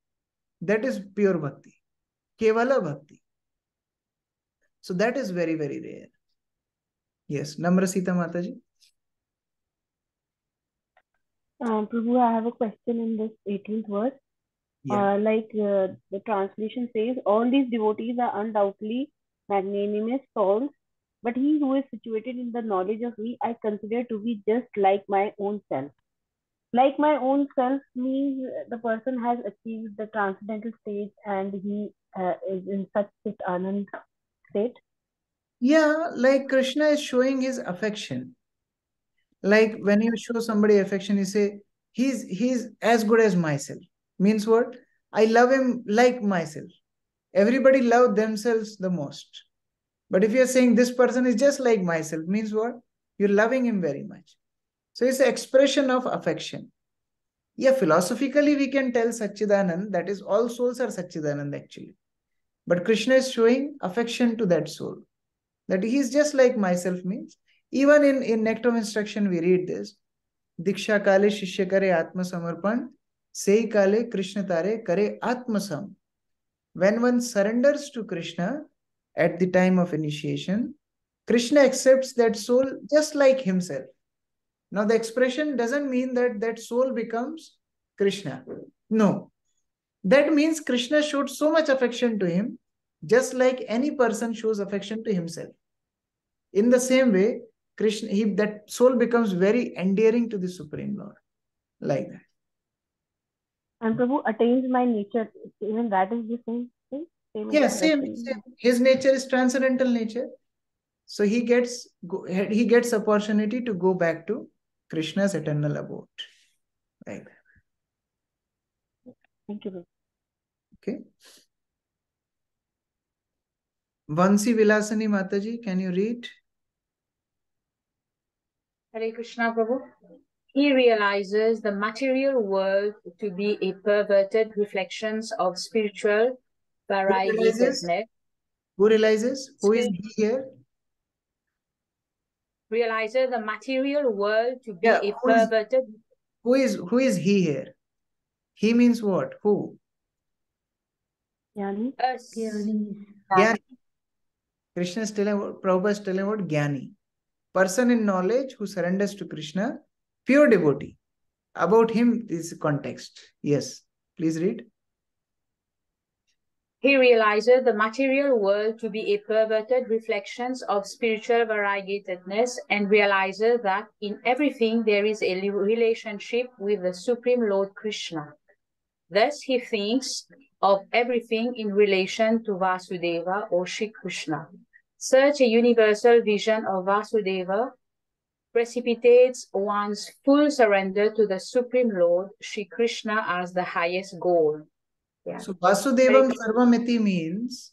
That is pure bhakti. Kevala bhakti. So that is very rare. Yes, Namrasita Mataji. Prabhu, I have a question in this 18th verse. Yeah. The translation says, all these devotees are undoubtedly magnanimous souls, but he who is situated in the knowledge of me, I consider to be just like my own self. Like my own self means the person has achieved the transcendental state and he is in such Chit Anand state. Yeah, like Krishna is showing his affection. Like when you show somebody affection, you say, he's as good as myself. Means what? I love him like myself. Everybody loves themselves the most. But if you're saying this person is just like myself, means what? You're loving him very much. So it's an expression of affection. Yeah, philosophically we can tell Satchidanand, that is all souls are Satchidanand actually. But Krishna is showing affection to that soul. That he is just like myself means, even in Nectar of Instruction we read this, Diksha kale shishya kare atma samarpan, sei kale Krishna tare kare atma sam. When one surrenders to Krishna at the time of initiation, Krishna accepts that soul just like himself. Now the expression doesn't mean that that soul becomes Krishna. No. That means Krishna showed so much affection to him, just like any person shows affection to himself. In the same way, Krishna, that soul becomes very endearing to the Supreme Lord. Like that. And Prabhu attains my nature. Even that is the same thing? Yes, same. His nature is transcendental nature. So he gets opportunity to go back to Krishna's eternal abode. Like that. Thank you. Okay. Vansi Vilasani Mataji, can you read? Hare Krishna Prabhu. He realizes the material world to be a perverted reflections of spiritual variegatedness. Who realizes? Who is he here? Realizes the material world to be a perverted. Who is he here? He means what? Who? Jnani. Us. Jnani. Krishna is telling about, Prabhupada is telling about Jnani. Person in knowledge who surrenders to Krishna, pure devotee. About him is context. Yes, please read. He realizes the material world to be a perverted reflections of spiritual variegatedness and realizes that in everything there is a relationship with the Supreme Lord Krishna. Thus he thinks of everything in relation to Vasudeva or Shri Krishna. Such a universal vision of Vasudeva precipitates one's full surrender to the Supreme Lord, Shri Krishna, as the highest goal. Yeah. So Vasudevam Sarvamiti means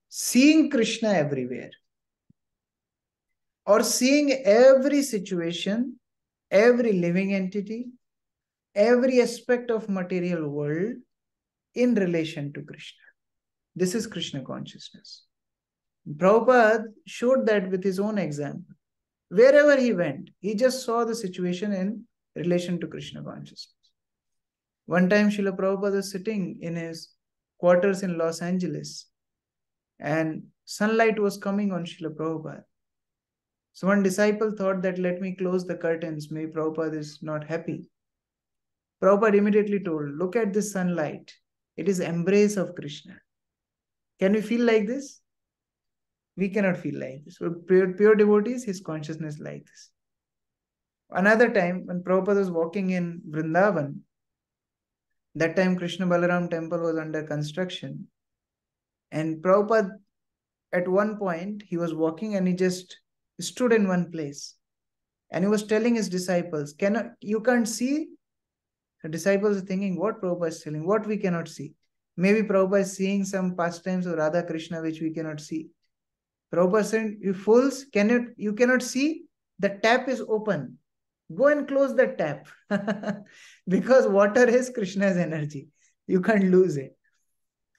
seeing Krishna everywhere, or seeing every situation, every living entity, every aspect of material world in relation to Krishna. This is Krishna consciousness. Prabhupada showed that with his own example. Wherever he went, he just saw the situation in relation to Krishna consciousness. One time, Srila Prabhupada was sitting in his quarters in Los Angeles, and sunlight was coming on Srila Prabhupada. So one disciple thought that let me close the curtains, maybe Prabhupada is not happy. Prabhupada immediately told, look at this sunlight. It is embrace of Krishna. Can we feel like this? We cannot feel like this. For pure devotees, his consciousness like this. Another time, when Prabhupada was walking in Vrindavan, that time Krishna Balaram temple was under construction. And Prabhupada, at one point, he was walking and he just stood in one place. And he was telling his disciples, you can't see? The disciples are thinking, what Prabhupada is telling? What we cannot see? Maybe Prabhupada is seeing some pastimes of Radha Krishna which we cannot see. Prabhupada said, you fools, you cannot see? The tap is open. Go and close the tap. Because water is Krishna's energy. You can't lose it.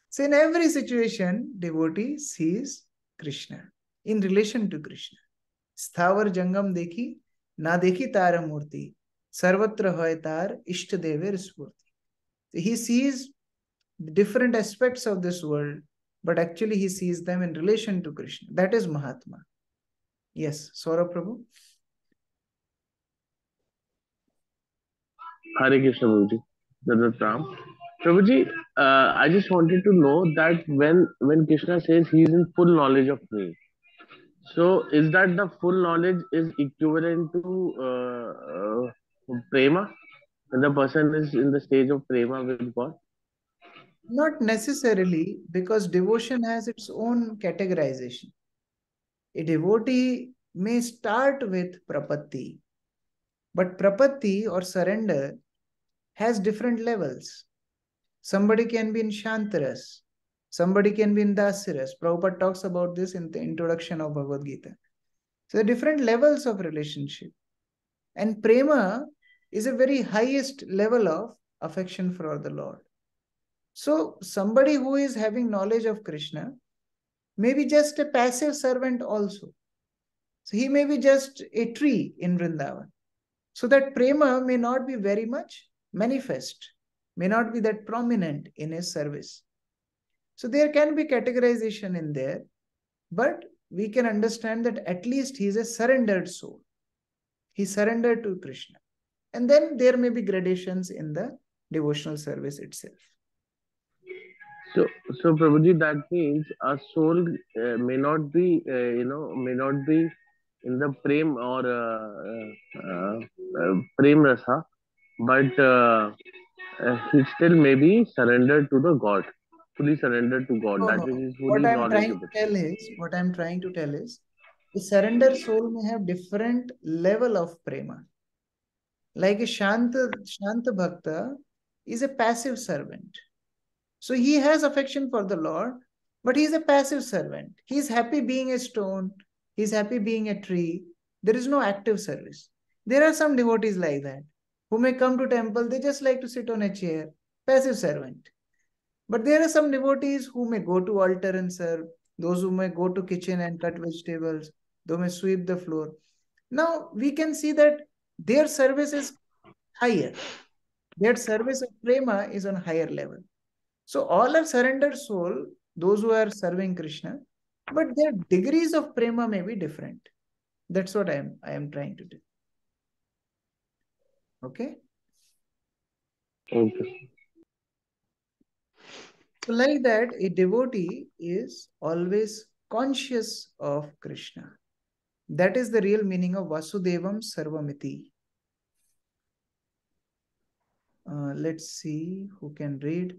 So in every situation, devotee sees Krishna in relation to Krishna. Sthavar jangam dekhi, na dekhi tara murti. Sarvatra hoy tar, ishta dever spurti. He sees the different aspects of this world, but actually he sees them in relation to Krishna. That is Mahatma. Yes, Saurabh Prabhu. Hare Krishna Prabhuji. That's Ram. Prabhuji, I just wanted to know that when Krishna says he is in full knowledge of me, so is that the full knowledge is equivalent to prema? When the person is in the stage of prema with God? Not necessarily, because devotion has its own categorization. A devotee may start with prapatti, but prapatti or surrender has different levels. Somebody can be in Shantaras, somebody can be in Dasiras. Prabhupada talks about this in the introduction of Bhagavad Gita. So there are different levels of relationship. And prema is a very highest level of affection for the Lord. So somebody who is having knowledge of Krishna may be just a passive servant also. So he may be just a tree in Vrindavan. So that prema may not be very much manifest, may not be that prominent in his service. So there can be categorization in there, but we can understand that at least he is a surrendered soul. He surrendered to Krishna. And then there may be gradations in the devotional service itself. So Prabhuji, that means a soul may not be, may not be in the prem or prem rasa, but he still may be surrendered to the God, fully surrendered to God. No, that no. means he's fully What I'm knowledgeable. trying to tell is, A surrender soul may have different level of prema. Like a Shanta Bhakta is a passive servant. So he has affection for the Lord, but he is a passive servant. He is happy being a stone. He is happy being a tree. There is no active service. There are some devotees like that who may come to temple. They just like to sit on a chair. Passive servant. But there are some devotees who may go to altar and serve. Those who may go to kitchen and cut vegetables. Those may sweep the floor. Now we can see that their service is higher. Their service of prema is on higher level. So all are surrendered soul, those who are serving Krishna, but their degrees of prema may be different. That's what I am trying to do. Okay? Okay. So like that, a devotee is always conscious of Krishna. That is the real meaning of Vasudevam Sarvamiti. Let's see who can read.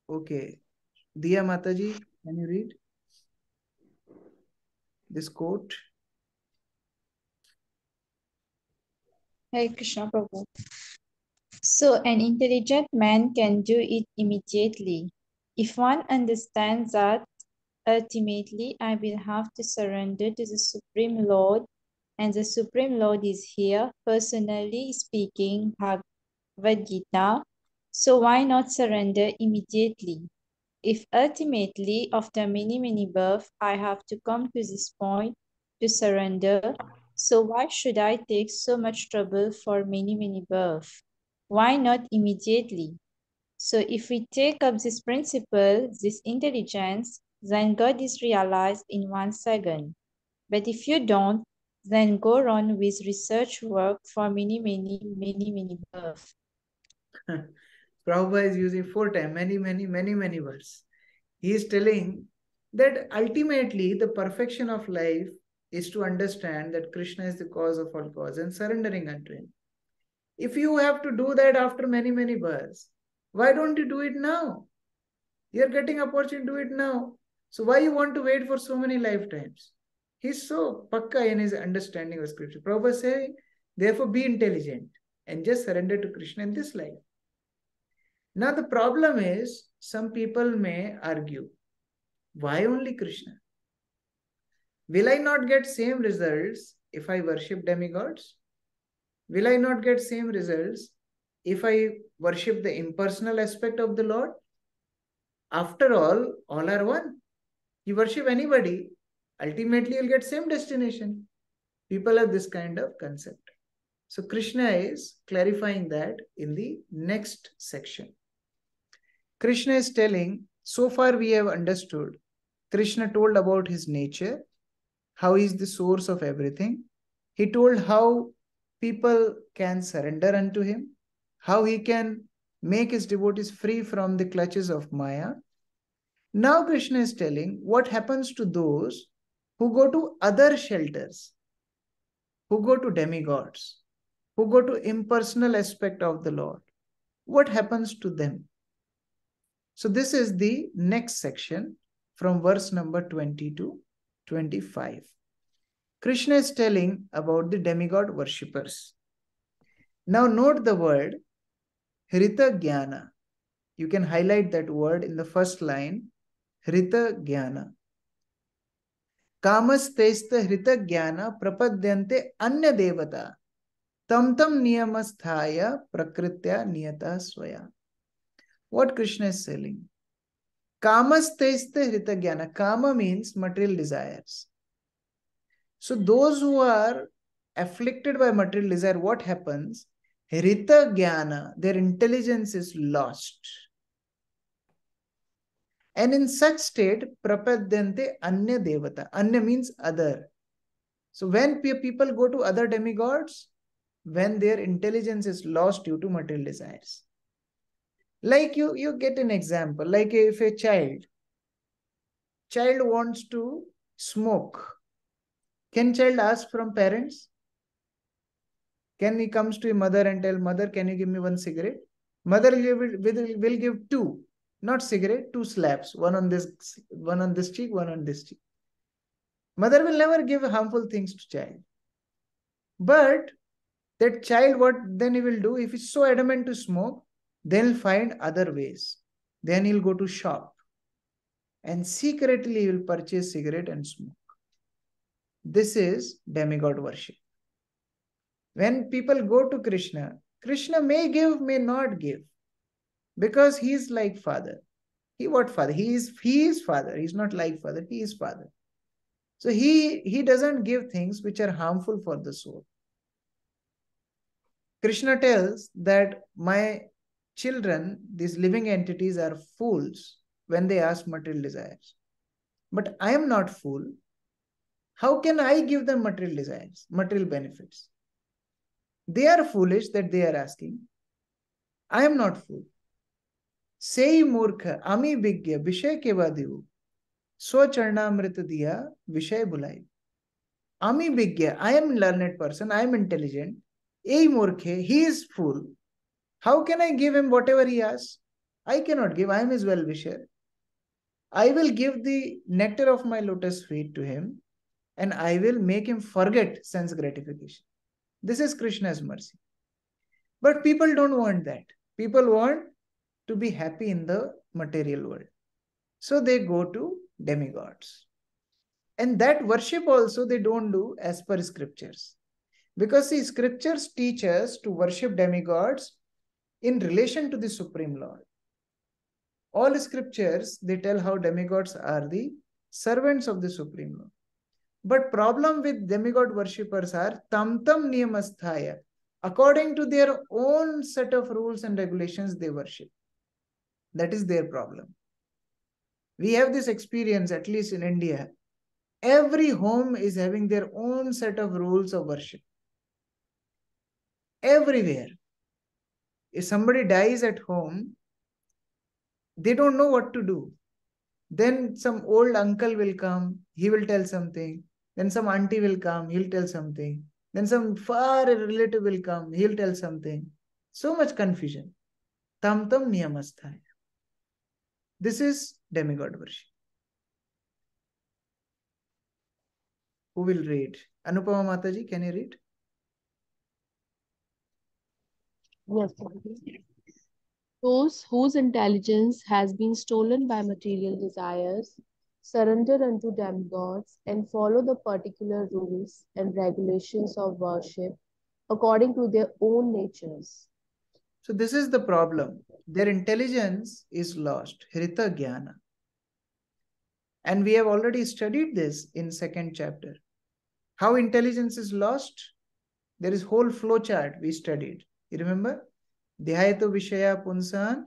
Okay. Diya Mataji, can you read this quote? Hare Krishna Prabhu. So an intelligent man can do it immediately. If one understands that ultimately I will have to surrender to the Supreme Lord, and the Supreme Lord is here, personally speaking, Bhagavad Gita, so why not surrender immediately? If ultimately, after many births, I have to come to this point to surrender, so why should I take so much trouble for many births? Why not immediately? So if we take up this principle, this intelligence, then God is realized in 1 second. But if you don't, then go on with research work for many births. Prabhupada is using 4 times, many words. He is telling that ultimately the perfection of life is to understand that Krishna is the cause of all cause and surrendering unto him. If you have to do that after many births, why don't you do it now? You are getting opportunity to do it now. So why you want to wait for so many lifetimes? He's so pakka in his understanding of scripture. Prabhupada saying, therefore be intelligent and just surrender to Krishna in this life. Now the problem is, some people may argue, why only Krishna? Will I not get same results if I worship demigods? Will I not get same results if I worship the impersonal aspect of the Lord? After all are one. You worship anybody, ultimately you'll get same destination. People have this kind of concept. So Krishna is clarifying that in the next section. Krishna is telling, so far we have understood. Krishna told about his nature, how he is the source of everything. He told how people can surrender unto him, how he can make his devotees free from the clutches of Maya. Now Krishna is telling what happens to those who go to other shelters, who go to demigods, who go to impersonal aspect of the Lord. What happens to them? So this is the next section from verse number 20 to 25. Krishna is telling about the demigod worshippers. Now note the word Hrita Jnana. You can highlight that word in the first line, Hrita Jnana. Kamastesta Hrita Jnana prapadyante anya devata tam niyamasthaya prakritya niyata swaya. What Krishna is saying? Kamastesta Hrita Jnana. Kama means material desires. So those who are afflicted by material desire, what happens? Hrita Jnana, their intelligence is lost. And in such state, prapadyante anya devata. Anya means other. So when people go to other demigods, when their intelligence is lost due to material desires. Like you get an example, like if a child wants to smoke, can child ask from parents? Can he comes to a mother and tell, mother, can you give me 1 cigarette? Mother will give 2, not cigarette, 2 slaps, one on this cheek, one on this cheek. Mother will never give harmful things to child. But that child, what then he will do? If he's so adamant to smoke, then he'll find other ways. Then he'll go to shop and secretly he will purchase cigarette and smoke. This is demigod worship. When people go to Krishna, Krishna may give, may not give, because he is like father. He what father? He is father. He's not like father. He is father. So he doesn't give things which are harmful for the soul. Krishna tells that my children, these living entities, are fools when they ask material desires. But I am not fool. How can I give them material desires, material benefits? They are foolish that they are asking. I am not fool. Sei murkha, ami bigya, vishay keva divu. Swacharnamrita diya, vishay bulai. Ami bigya, I am learned person, I am intelligent. Ei murkhe, he is fool. How can I give him whatever he asks? I cannot give, I am his well-wisher. I will give the nectar of my lotus feet to him and I will make him forget sense gratification. This is Krishna's mercy. But people don't want that. People want to be happy in the material world. So they go to demigods. And that worship also they don't do as per scriptures. Because the scriptures teach us to worship demigods in relation to the Supreme Lord. All scriptures, they tell how demigods are the servants of the Supreme Lord. But problem with demigod worshippers are tam niyamasthaya. According to their own set of rules and regulations, they worship. That is their problem. We have this experience, at least in India. Every home is having their own set of rules of worship. Everywhere. If somebody dies at home, they don't know what to do. Then some old uncle will come, he will tell something. Then some auntie will come, he'll tell something. Then some far relative will come, he'll tell something. So much confusion. Tam niyamasthaya. This is demigod worship. Who will read? Anupama Mataji, can you read? Yes. Those whose intelligence has been stolen by material desires surrender unto demigods and follow the particular rules and regulations of worship according to their own natures. So this is the problem. Their intelligence is lost. Hrita Jnana. And we have already studied this in second chapter. How intelligence is lost? There is whole flow chart we studied. You remember? Dhyayato Vishaya Punsan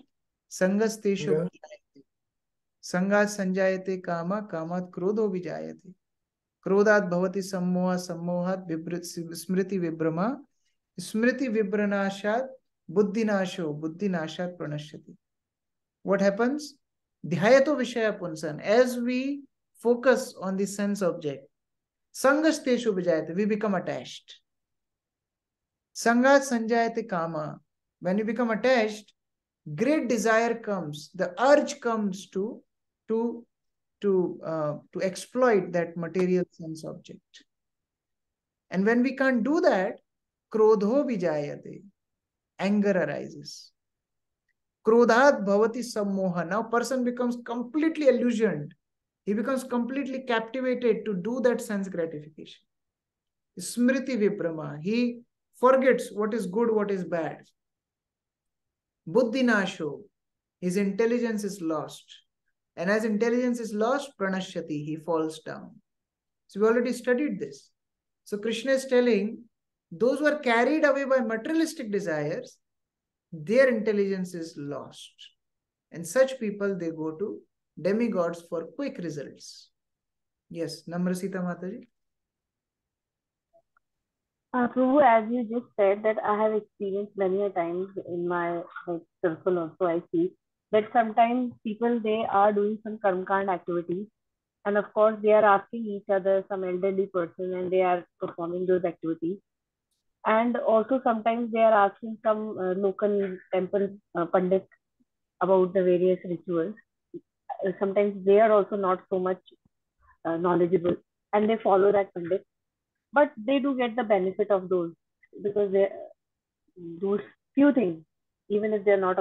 Sangasteshu Sangat Sanjayate Kama Kamat Krodho Vijayate Krodat Bhavati Sammoha Sammohat Smriti Vibrama Smriti Vibranashat Buddhinasho Buddhinashat Pranashyati. What happens? Dhyayato Vishaya Punsan. As we focus on the sense object, Sangasteshu Vijayate, we become attached. Sangat Sanjayate Kama. When you become attached, great desire comes. The urge comes to exploit that material sense object. And when we can't do that, krodho vijayate, anger arises. Krodhat bhavati sammoha. Now person becomes completely illusioned. He becomes completely captivated to do that sense gratification. Smriti vibrama. He forgets what is good, what is bad. Buddhinasho. His intelligence is lost. And as intelligence is lost, pranashyati, he falls down. So we already studied this. So Krishna is telling those who are carried away by materialistic desires, their intelligence is lost. And such people, they go to demigods for quick results. Yes, Namrasita Mataji. Prabhu, as you just said, that I have experienced many a times in my circle also, I see that sometimes people, they are doing some karmakand activities, and of course they are asking each other, some elderly person, and they are performing those activities. And also sometimes they are asking some local temple pandit about the various rituals. Sometimes they are also not so much knowledgeable. and they follow that Pandit. But they do get the benefit of those because those few things, even if they're not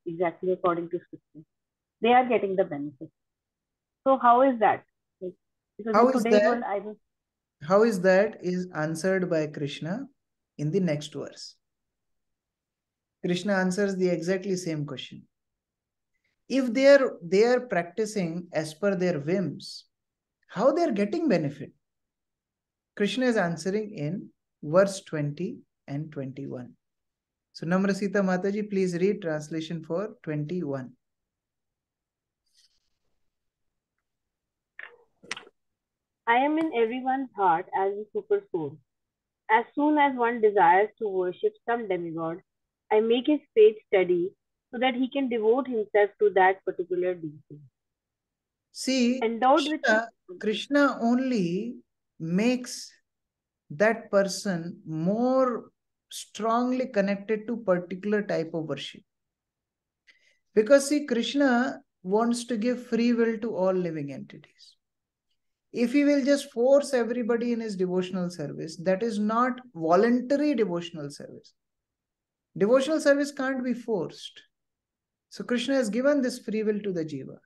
exactly according to scripture, they are getting the benefit. So how is that? Like, because How in is today's that? world, I don't. How is that is answered by Krishna in the next verse. Krishna answers the exactly same question. If they are practicing as per their whims, how they are getting benefit? Krishna is answering in verse 20 and 21. So Namrasita Mataji, please read translation for 21. I am in everyone's heart as a super soul. As soon as one desires to worship some demigod, I make his faith steady so that he can devote himself to that particular deity. See, Endowed with Krishna only makes that person more strongly connected to particular type of worship. Because see, Krishna wants to give free will to all living entities. If he will just force everybody in his devotional service, that is not voluntary devotional service. Devotional service can't be forced. So Krishna has given this free will to the jiva.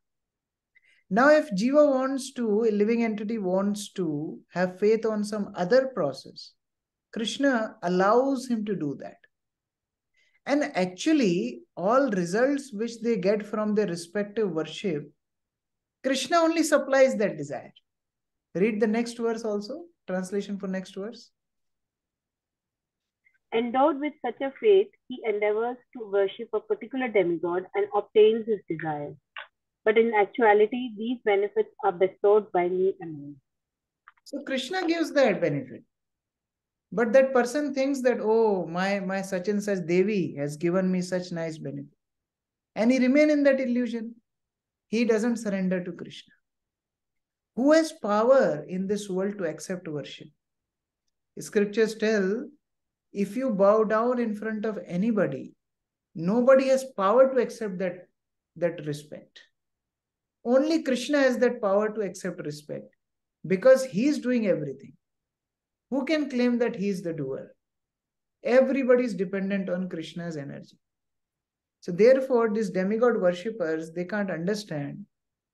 Now, if jiva wants to, a living entity wants to have faith on some other process, Krishna allows him to do that. And actually, all results which they get from their respective worship, Krishna only supplies that desire. Read the next verse also, translation for next verse. Endowed with such a faith, he endeavors to worship a particular demigod and obtains his desires. But in actuality, these benefits are bestowed by me alone. So Krishna gives that benefit. But that person thinks that, oh, my such and such Devi has given me such nice benefit. And he remains in that illusion. He doesn't surrender to Krishna. Who has power in this world to accept worship? Scriptures tell, if you bow down in front of anybody, nobody has power to accept that respect. Only Krishna has that power to accept respect because he is doing everything. Who can claim that he is the doer? Everybody is dependent on Krishna's energy. So therefore, these demigod worshippers, they can't understand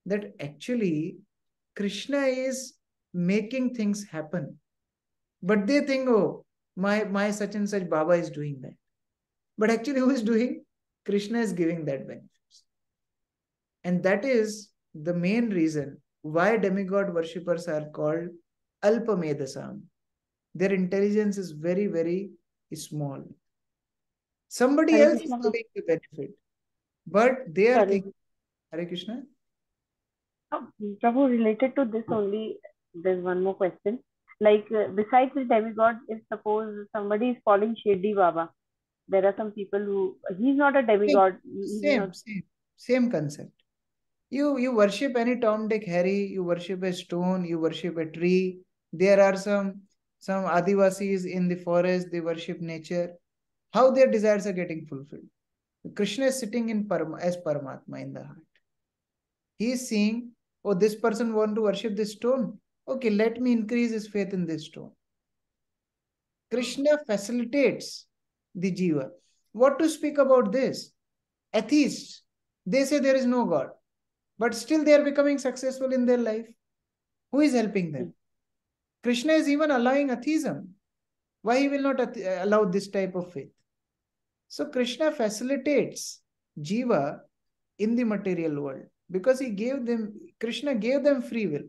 that actually Krishna is making things happen. But they think, oh, my such and such Baba is doing that. But actually, who is doing? Krishna is giving that benefits. And that is the main reason why demigod worshippers are called Alpamedasam. Their intelligence is very, very small. Somebody Hare else is Krishna. giving the benefit, but they are thinking, Hare Krishna. Prabhu, related to this only, there's one more question. Like, besides the demigod, if suppose somebody is calling Shirdi Baba, there are some people who, he's not a demigod. Same concept. You worship any Tom, Dick, Harry, you worship a stone, you worship a tree. There are some Adivasis in the forest, they worship nature. How their desires are getting fulfilled? Krishna is sitting as Paramatma in the heart. He is seeing, oh, this person want to worship this stone. Okay, let me increase his faith in this stone. Krishna facilitates the jiva. What to speak about this? Atheists, they say there is no God, but still they are becoming successful in their life. Who is helping them? Krishna is even allowing atheism. Why he will not allow this type of faith? So Krishna facilitates jiva in the material world because Krishna gave them free will.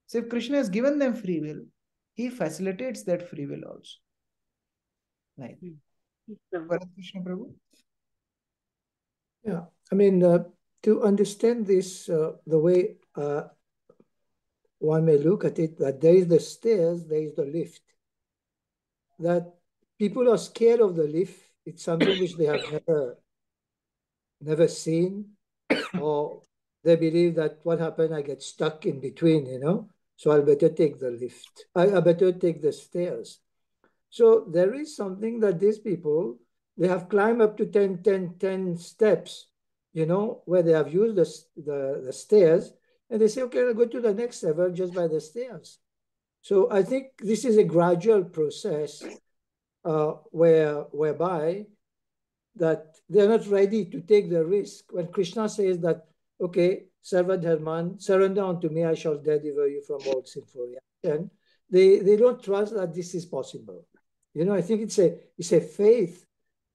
So if Krishna has given them free will, he facilitates that free will also. Right. Krishna Prabhu? Yeah, I mean, to understand this, the way one may look at it, that there is the stairs, there is the lift. That people are scared of the lift. It's something which they have never seen, or they believe that what happened, I get stuck in between, so I'll better take the lift. I better take the stairs. So there is something that these people, they have climbed up to 10 steps, where they have used the stairs, and they say, okay, I'll go to the next level just by the stairs. So I think this is a gradual process whereby that they're not ready to take the risk. When Krishna says that, okay, Sarva Dharman, surrender unto me, I shall deliver you from all sinful reaction, they don't trust that this is possible. I think it's a faith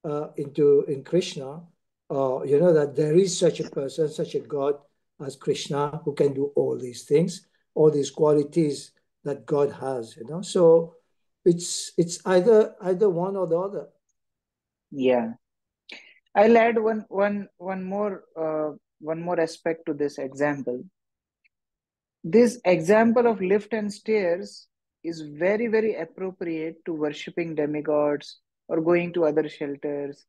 in Krishna, that there is such a person, such a God as Krishna who can do all these things, all these qualities that God has. So it's either one or the other. Yeah. I'll add one more aspect to this example. This example of lift and stairs is very, very appropriate to worshipping demigods or going to other shelters.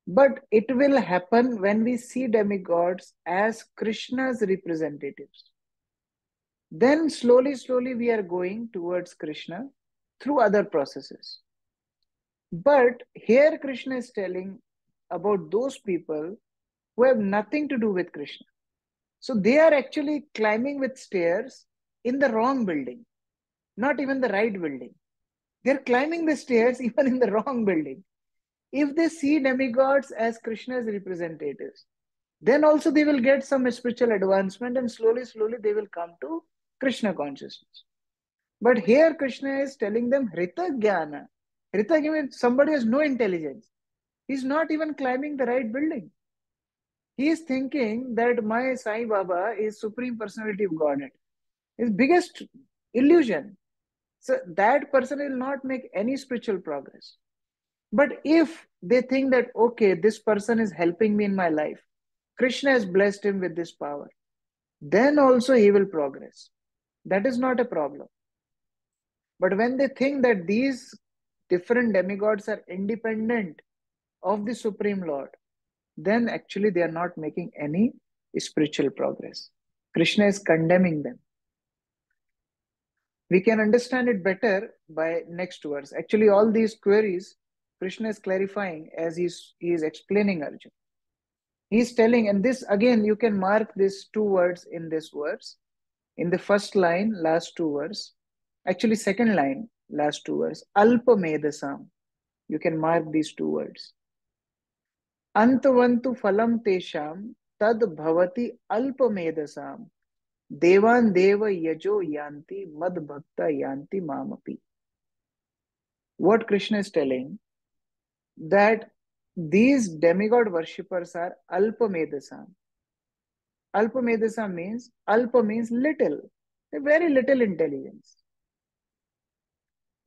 But it will happen when we see demigods as Krishna's representatives. Then slowly, slowly we are going towards Krishna through other processes. But here Krishna is telling about those people who have nothing to do with Krishna. So they are actually climbing with stairs in the wrong building, not even the right building. They're climbing the stairs even in the wrong building. If they see demigods as Krishna's representatives, then also they will get some spiritual advancement and slowly, slowly they will come to Krishna consciousness. But here Krishna is telling them Hrita Jnana. Hrita means somebody has no intelligence. He's not even climbing the right building. He is thinking that my Sai Baba is Supreme Personality of Godhead. His biggest illusion. So that person will not make any spiritual progress. But if they think that, okay, this person is helping me in my life, Krishna has blessed him with this power, then also he will progress. That is not a problem. But when they think that these different demigods are independent of the Supreme Lord, then actually they are not making any spiritual progress. Krishna is condemning them. We can understand it better by next verse. Actually, all these queries, Krishna is clarifying as he is explaining Arjuna. He is telling, and this again, you can mark these two words in this verse. In the first line, last two words, actually second line, last two words, Alpa Medasam. You can mark these two words. Antavantu phalam tesham tad bhavati alpa medasam. Devan deva yajo yanti mad bhakta yanti mamapi. What Krishna is telling, that these demigod worshippers are alpa medasam. Alpa medasam means, alpa means little, a very little intelligence.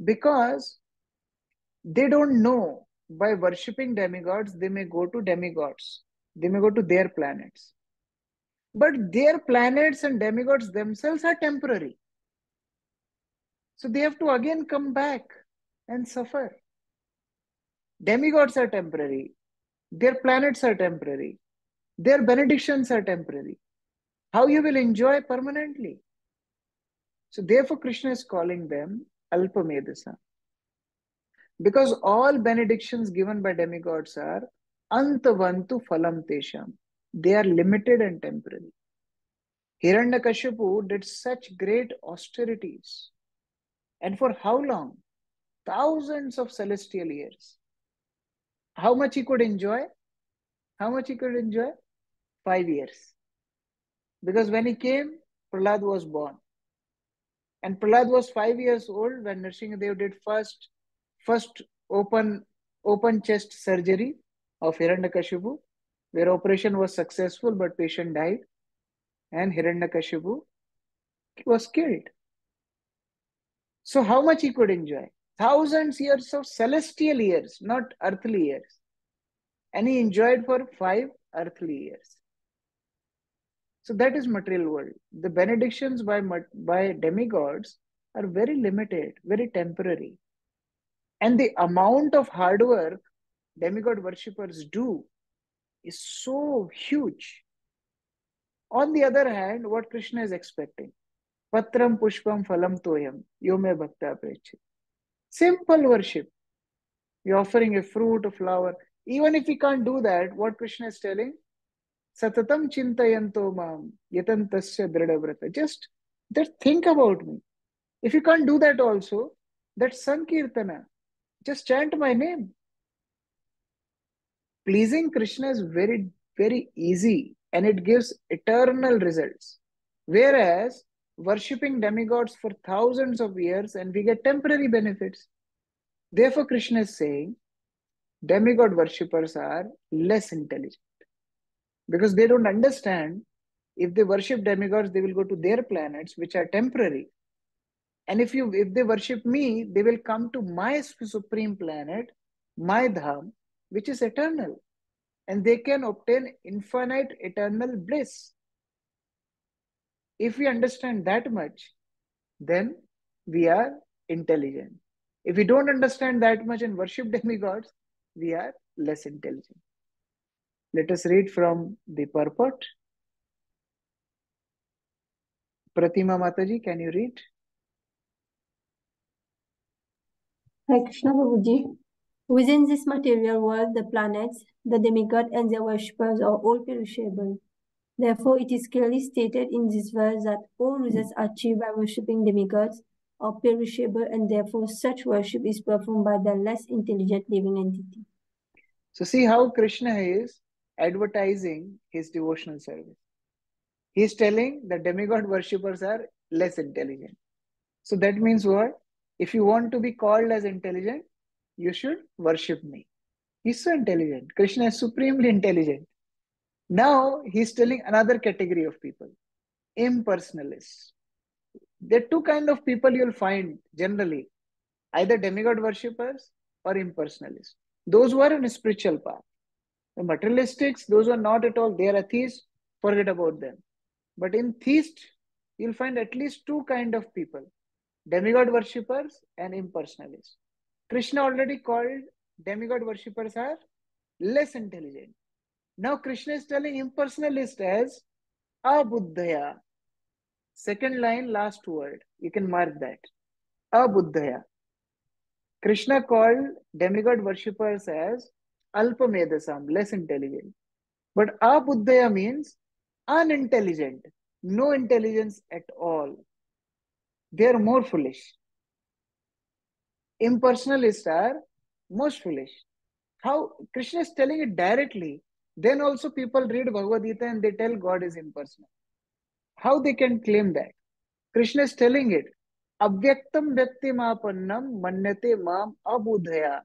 Because they don't know, by worshipping demigods, they may go to demigods. They may go to their planets. But their planets and demigods themselves are temporary. So they have to again come back and suffer. Demigods are temporary. Their planets are temporary. Their benedictions are temporary. How you will enjoy permanently? So therefore Krishna is calling them Alpa Medasa. Because all benedictions given by demigods are Antavantu Phalam Tesham. They are limited and temporary. Hiranyakashipu did such great austerities. And for how long? Thousands of celestial years. How much he could enjoy? How much he could enjoy? 5 years. Because when he came, Prahlad was born. And Prahlad was 5 years old when Nrsimhadev did first open chest surgery of Hiranyakashipu, where operation was successful but patient died. And Hiranyakashipu was killed. So how much he could enjoy? Thousands years of celestial years, not earthly years. And he enjoyed for 5 earthly years. So that is material world. The benedictions by demigods are very limited, very temporary. And the amount of hard work demigod worshippers do is so huge. On the other hand, what Krishna is expecting, Patram Pushpam Phalam Toyam, Yome Bhakta Prechi. Simple worship. You're offering a fruit, a flower. Even if we can't do that, what Krishna is telling, Satatam chintayanto mam yatantasya dradavrata. Just think about me. If you can't do that also, that's Sankirtana. Just chant my name. Pleasing Krishna is very, very easy and it gives eternal results. Whereas worshipping demigods for thousands of years and we get temporary benefits. Therefore, Krishna is saying demigod worshippers are less intelligent because they don't understand if they worship demigods, they will go to their planets, which are temporary. And if they worship me, they will come to my supreme planet, my dham, which is eternal. And they can obtain infinite eternal bliss. If we understand that much, then we are intelligent. If we don't understand that much and worship demigods, we are less intelligent. Let us read from the purport. Pratima Mataji, can you read? Hare Krishna Prabhuji. Within this material world, the planets, the demigod and their worshippers are all perishable. Therefore, it is clearly stated in this verse that all results achieved by worshipping demigods are perishable, and therefore such worship is performed by the less intelligent living entity. So see how Krishna is advertising his devotional service. He is telling the demigod worshippers are less intelligent. So that means what? If you want to be called as intelligent, you should worship me. He's so intelligent. Krishna is supremely intelligent. Now he's telling another category of people, impersonalists. There are two kinds of people you'll find generally, either demigod worshippers or impersonalists. Those who are in a spiritual path. The materialistics, those who are not at all, they are atheists, forget about them. But in theist, you'll find at least two kinds of people, demigod worshippers and impersonalists. Krishna already called demigod worshippers are less intelligent. Now Krishna is telling impersonalist as abuddhaya. Second line, last word. You can mark that. Abuddhaya. Krishna called demigod worshippers as alpamedasam, less intelligent. But abuddhaya means unintelligent, no intelligence at all. They are more foolish. Impersonalists are most foolish. How Krishna is telling it directly. Then also people read Bhagavad Gita and they tell God is impersonal. How they can claim that? Krishna is telling it. Avyaktam vyaktimapannam manyate mam abudhaya.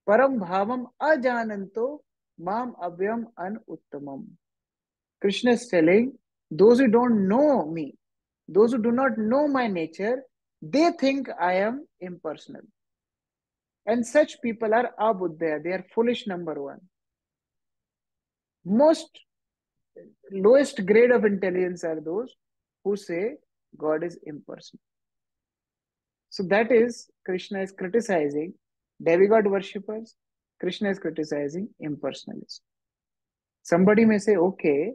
Param bhavam ajananto mam avyam anuttamam. Krishna is telling those who don't know me, those who do not know my nature, they think I am impersonal. And such people are abuddhaya. They are foolish, number one. Most lowest grade of intelligence are those who say God is impersonal. So that is, Krishna is criticizing demigod worshippers. Krishna is criticizing impersonalists. Somebody may say, okay,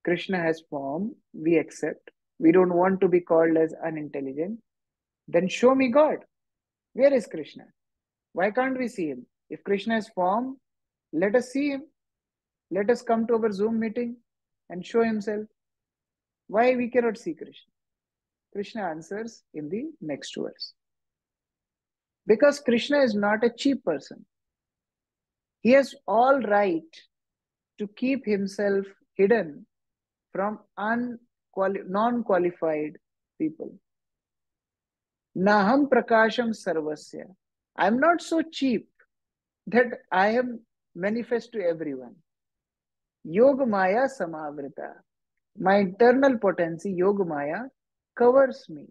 Krishna has form, we accept. We don't want to be called as unintelligent. Then show me God. Where is Krishna? Why can't we see him? If Krishna has form, let us see him. Let us come to our Zoom meeting and show himself. Why we cannot see Krishna? Krishna answers in the next verse. Because Krishna is not a cheap person. He has all right to keep himself hidden from non-qualified people. Naham prakasham sarvasya. I am not so cheap that I am manifest to everyone. Yoga Maya samavrita. My internal potency, Yoga Maya, covers me.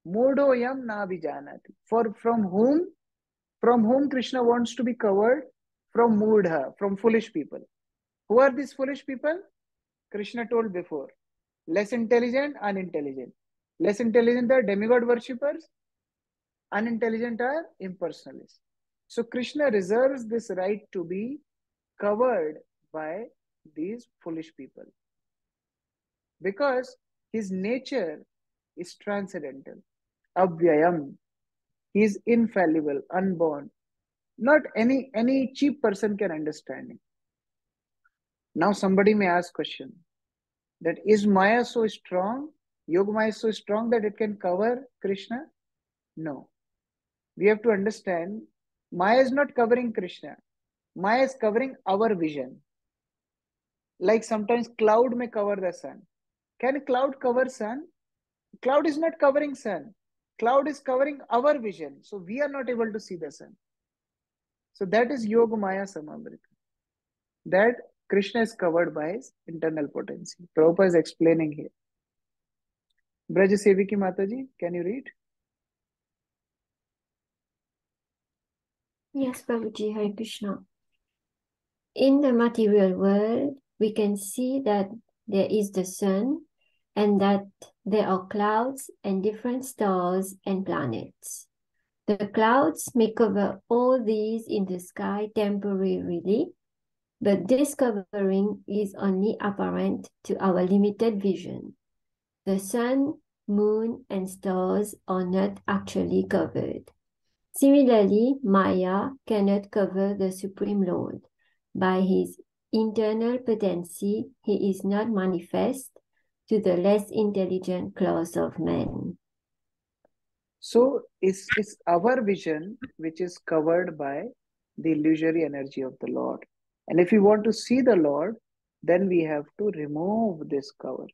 Modoyam na vijanati. From whom Krishna wants to be covered? From mudha, from foolish people. Who are these foolish people? Krishna told before. Less intelligent, unintelligent. Less intelligent are demigod worshippers. Unintelligent are impersonalists. So Krishna reserves this right to be covered by these foolish people. Because his nature is transcendental. Avyayam. He is infallible, unborn. Not any cheap person can understand him. Now somebody may ask question that is Maya so strong? Yoga Maya is so strong that it can cover Krishna? No. We have to understand Maya is not covering Krishna. Maya is covering our vision. Like sometimes cloud may cover the sun. Can cloud cover sun? Cloud is not covering sun. Cloud is covering our vision. So we are not able to see the sun. So that is Yoga Maya Samamrita. That Krishna is covered by his internal potency. Prabhupada is explaining here. Braja Seviki Mataji, can you read? Yes, Prabhuji, Hare Krishna. In the material world, we can see that there is the sun and that there are clouds and different stars and planets. The clouds may cover all these in the sky temporarily, but this covering is only apparent to our limited vision. The sun, moon, and stars are not actually covered. Similarly, Maya cannot cover the Supreme Lord. By his internal potency, he is not manifest to the less intelligent class of men. So it's our vision which is covered by the illusory energy of the Lord. And if we want to see the Lord, then we have to remove this cover.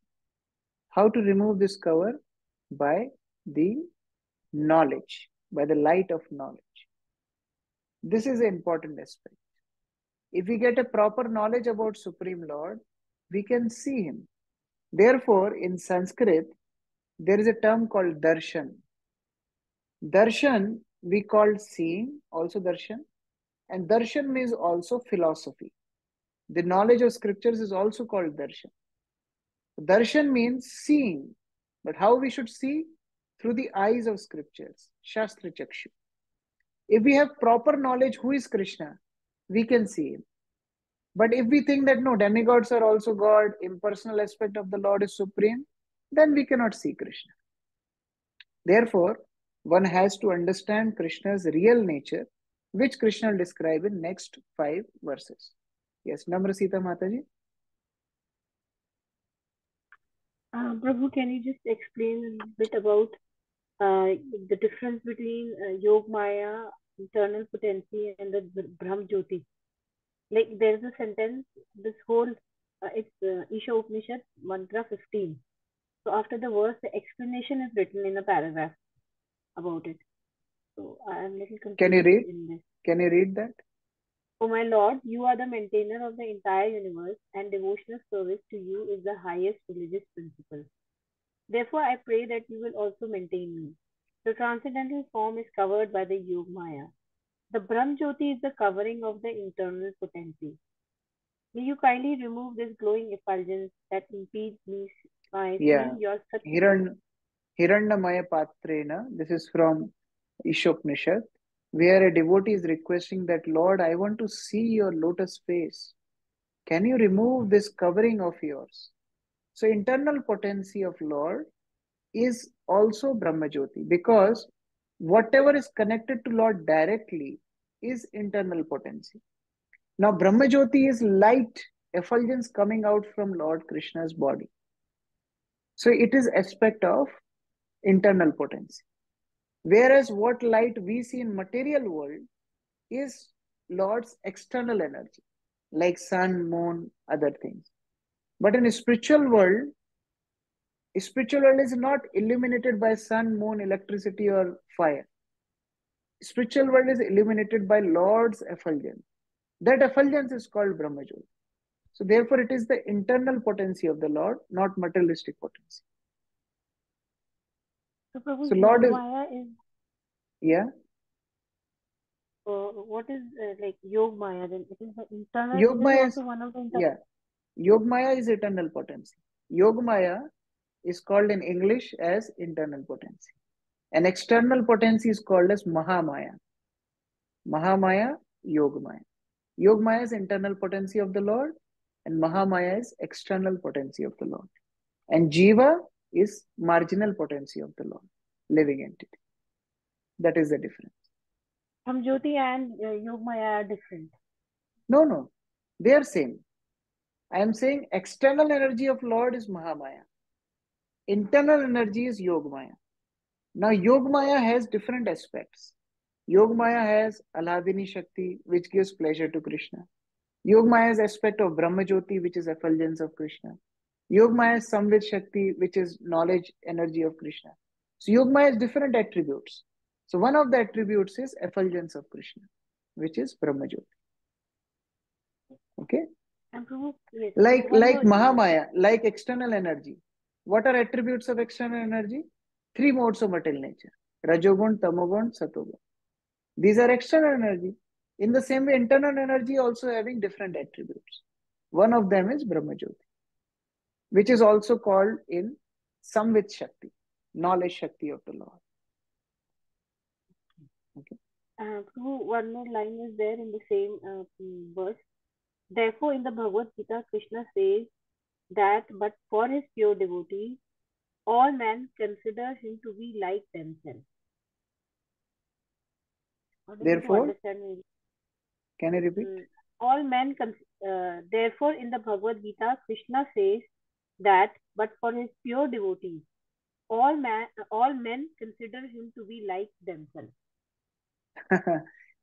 How to remove this cover? By the knowledge, by the light of knowledge. This is an important aspect. If we get a proper knowledge about Supreme Lord, we can see him. Therefore, in Sanskrit, there is a term called darshan. Darshan, we call seeing, also darshan. And darshan means also philosophy. The knowledge of scriptures is also called darshan. Darshan means seeing. But how we should see? Through the eyes of scriptures, Shastra Chakshu. If we have proper knowledge who is Krishna, we can see him. But if we think that no, demigods are also God, impersonal aspect of the Lord is supreme, then we cannot see Krishna. Therefore, one has to understand Krishna's real nature, which Krishna will describe in next 5 verses. Yes, Namrasita Mataji. Prabhu, can you just explain a bit about the difference between Yog Maya, internal potency, and the Brahm Jyoti? Like there's a sentence, this whole, it's Isha Upanishad, mantra 15. So after the verse, the explanation is written in a paragraph about it. So I am a little confused. Can you read? In this. Can you read that? Oh my Lord, you are the maintainer of the entire universe, and devotional service to you is the highest religious principle. Therefore, I pray that you will also maintain me. The transcendental form is covered by the Yog Maya. The Brahm Jyoti is the covering of the internal potency. May you kindly remove this glowing effulgence that impedes me by seeing your such. Hiranyamaya Patrena, this is from Ishopnishad, where a devotee is requesting that, Lord, I want to see your lotus face. Can you remove this covering of yours? So internal potency of Lord is also Brahmajyoti, because whatever is connected to Lord directly is internal potency. Now Brahmajyoti is light, effulgence coming out from Lord Krishna's body. So it is aspect of internal potency. Whereas what light we see in material world is Lord's external energy, like sun, moon, other things. But in a spiritual world is not illuminated by sun, moon, electricity, or fire. Spiritual world is illuminated by Lord's effulgence. That effulgence is called Brahmajyoti. So therefore it is the internal potency of the Lord, not materialistic potency. So Prabhu, So Lord is, Maya is, yeah. What is like Yog Maya then? It is the internal. Yog Maya is, also one of the internal. yeah. Yog Maya is eternal potency. Yog Maya is called in English as internal potency. And external potency is called as Mahamaya. Mahamaya, Yog Maya. Yog Maya is internal potency of the Lord, and Mahamaya is external potency of the Lord. And Jiva is marginal potency of the Lord, living entity. That is the difference. Jyoti and Yog Maya are different. No, they are same. I am saying external energy of Lord is Mahamaya. Internal energy is Yogmaya. Now Yogmaya has different aspects. Yogmaya has Aladini Shakti, which gives pleasure to Krishna. Yogmaya has aspect of Brahmajyoti, which is effulgence of Krishna. Yogmaya has Samvit Shakti, which is knowledge energy of Krishna. So Yogmaya has different attributes. So one of the attributes is effulgence of Krishna, which is Brahmajyoti. Okay? And Prabhu, yes, Like one more. Mahamaya, like external energy. What are attributes of external energy? Three modes of material nature. Rajogun, Tamogun, Satogun. These are external energy. In the same way, internal energy also having different attributes. One of them is Brahmajyoti, which is also called in Samvit Shakti, knowledge Shakti of the Lord. Okay. Prabhu, one more line is there in the same verse. Therefore, in the Bhagavad Gita, Krishna says that, but for his pure devotees, all men consider him to be like themselves. Therefore, can you repeat? All men, therefore, in the Bhagavad Gita, Krishna says that, but for his pure devotees, all men consider him to be like themselves.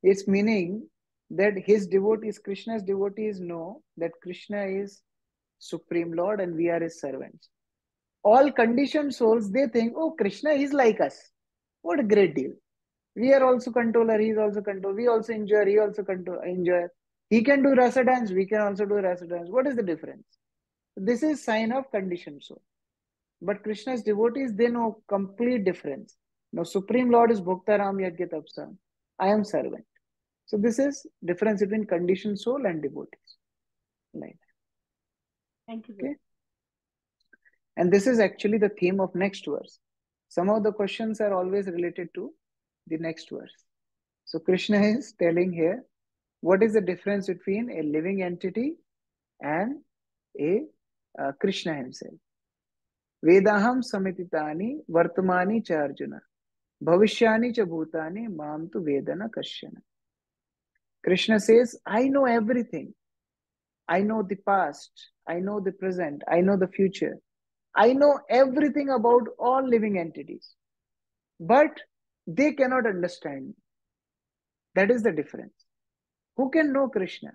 It's meaning that his devotees, Krishna's devotees, know that Krishna is Supreme Lord and we are his servants. All conditioned souls, they think, oh, Krishna is like us. What a great deal. We are also controller, he is also controller. We also enjoy, he also enjoy. He can do rasa dance, we can also do rasa dance. What is the difference? This is sign of conditioned soul. But Krishna's devotees, they know complete difference. Now, Supreme Lord is Bhaktaram Yajna Tapsa. I am servant. So this is difference between conditioned soul and devotees. Like that. Thank you. Okay. And this is actually the theme of next verse. Some of the questions are always related to the next verse. So Krishna is telling here, what is the difference between a living entity and a Krishna himself? Vedaham samititani vartamani cha Arjuna. Bhavishyani cha bhutani mam tu vedana kashyana. Krishna says, I know everything. I know the past. I know the present. I know the future. I know everything about all living entities. But they cannot understand me. That is the difference. Who can know Krishna?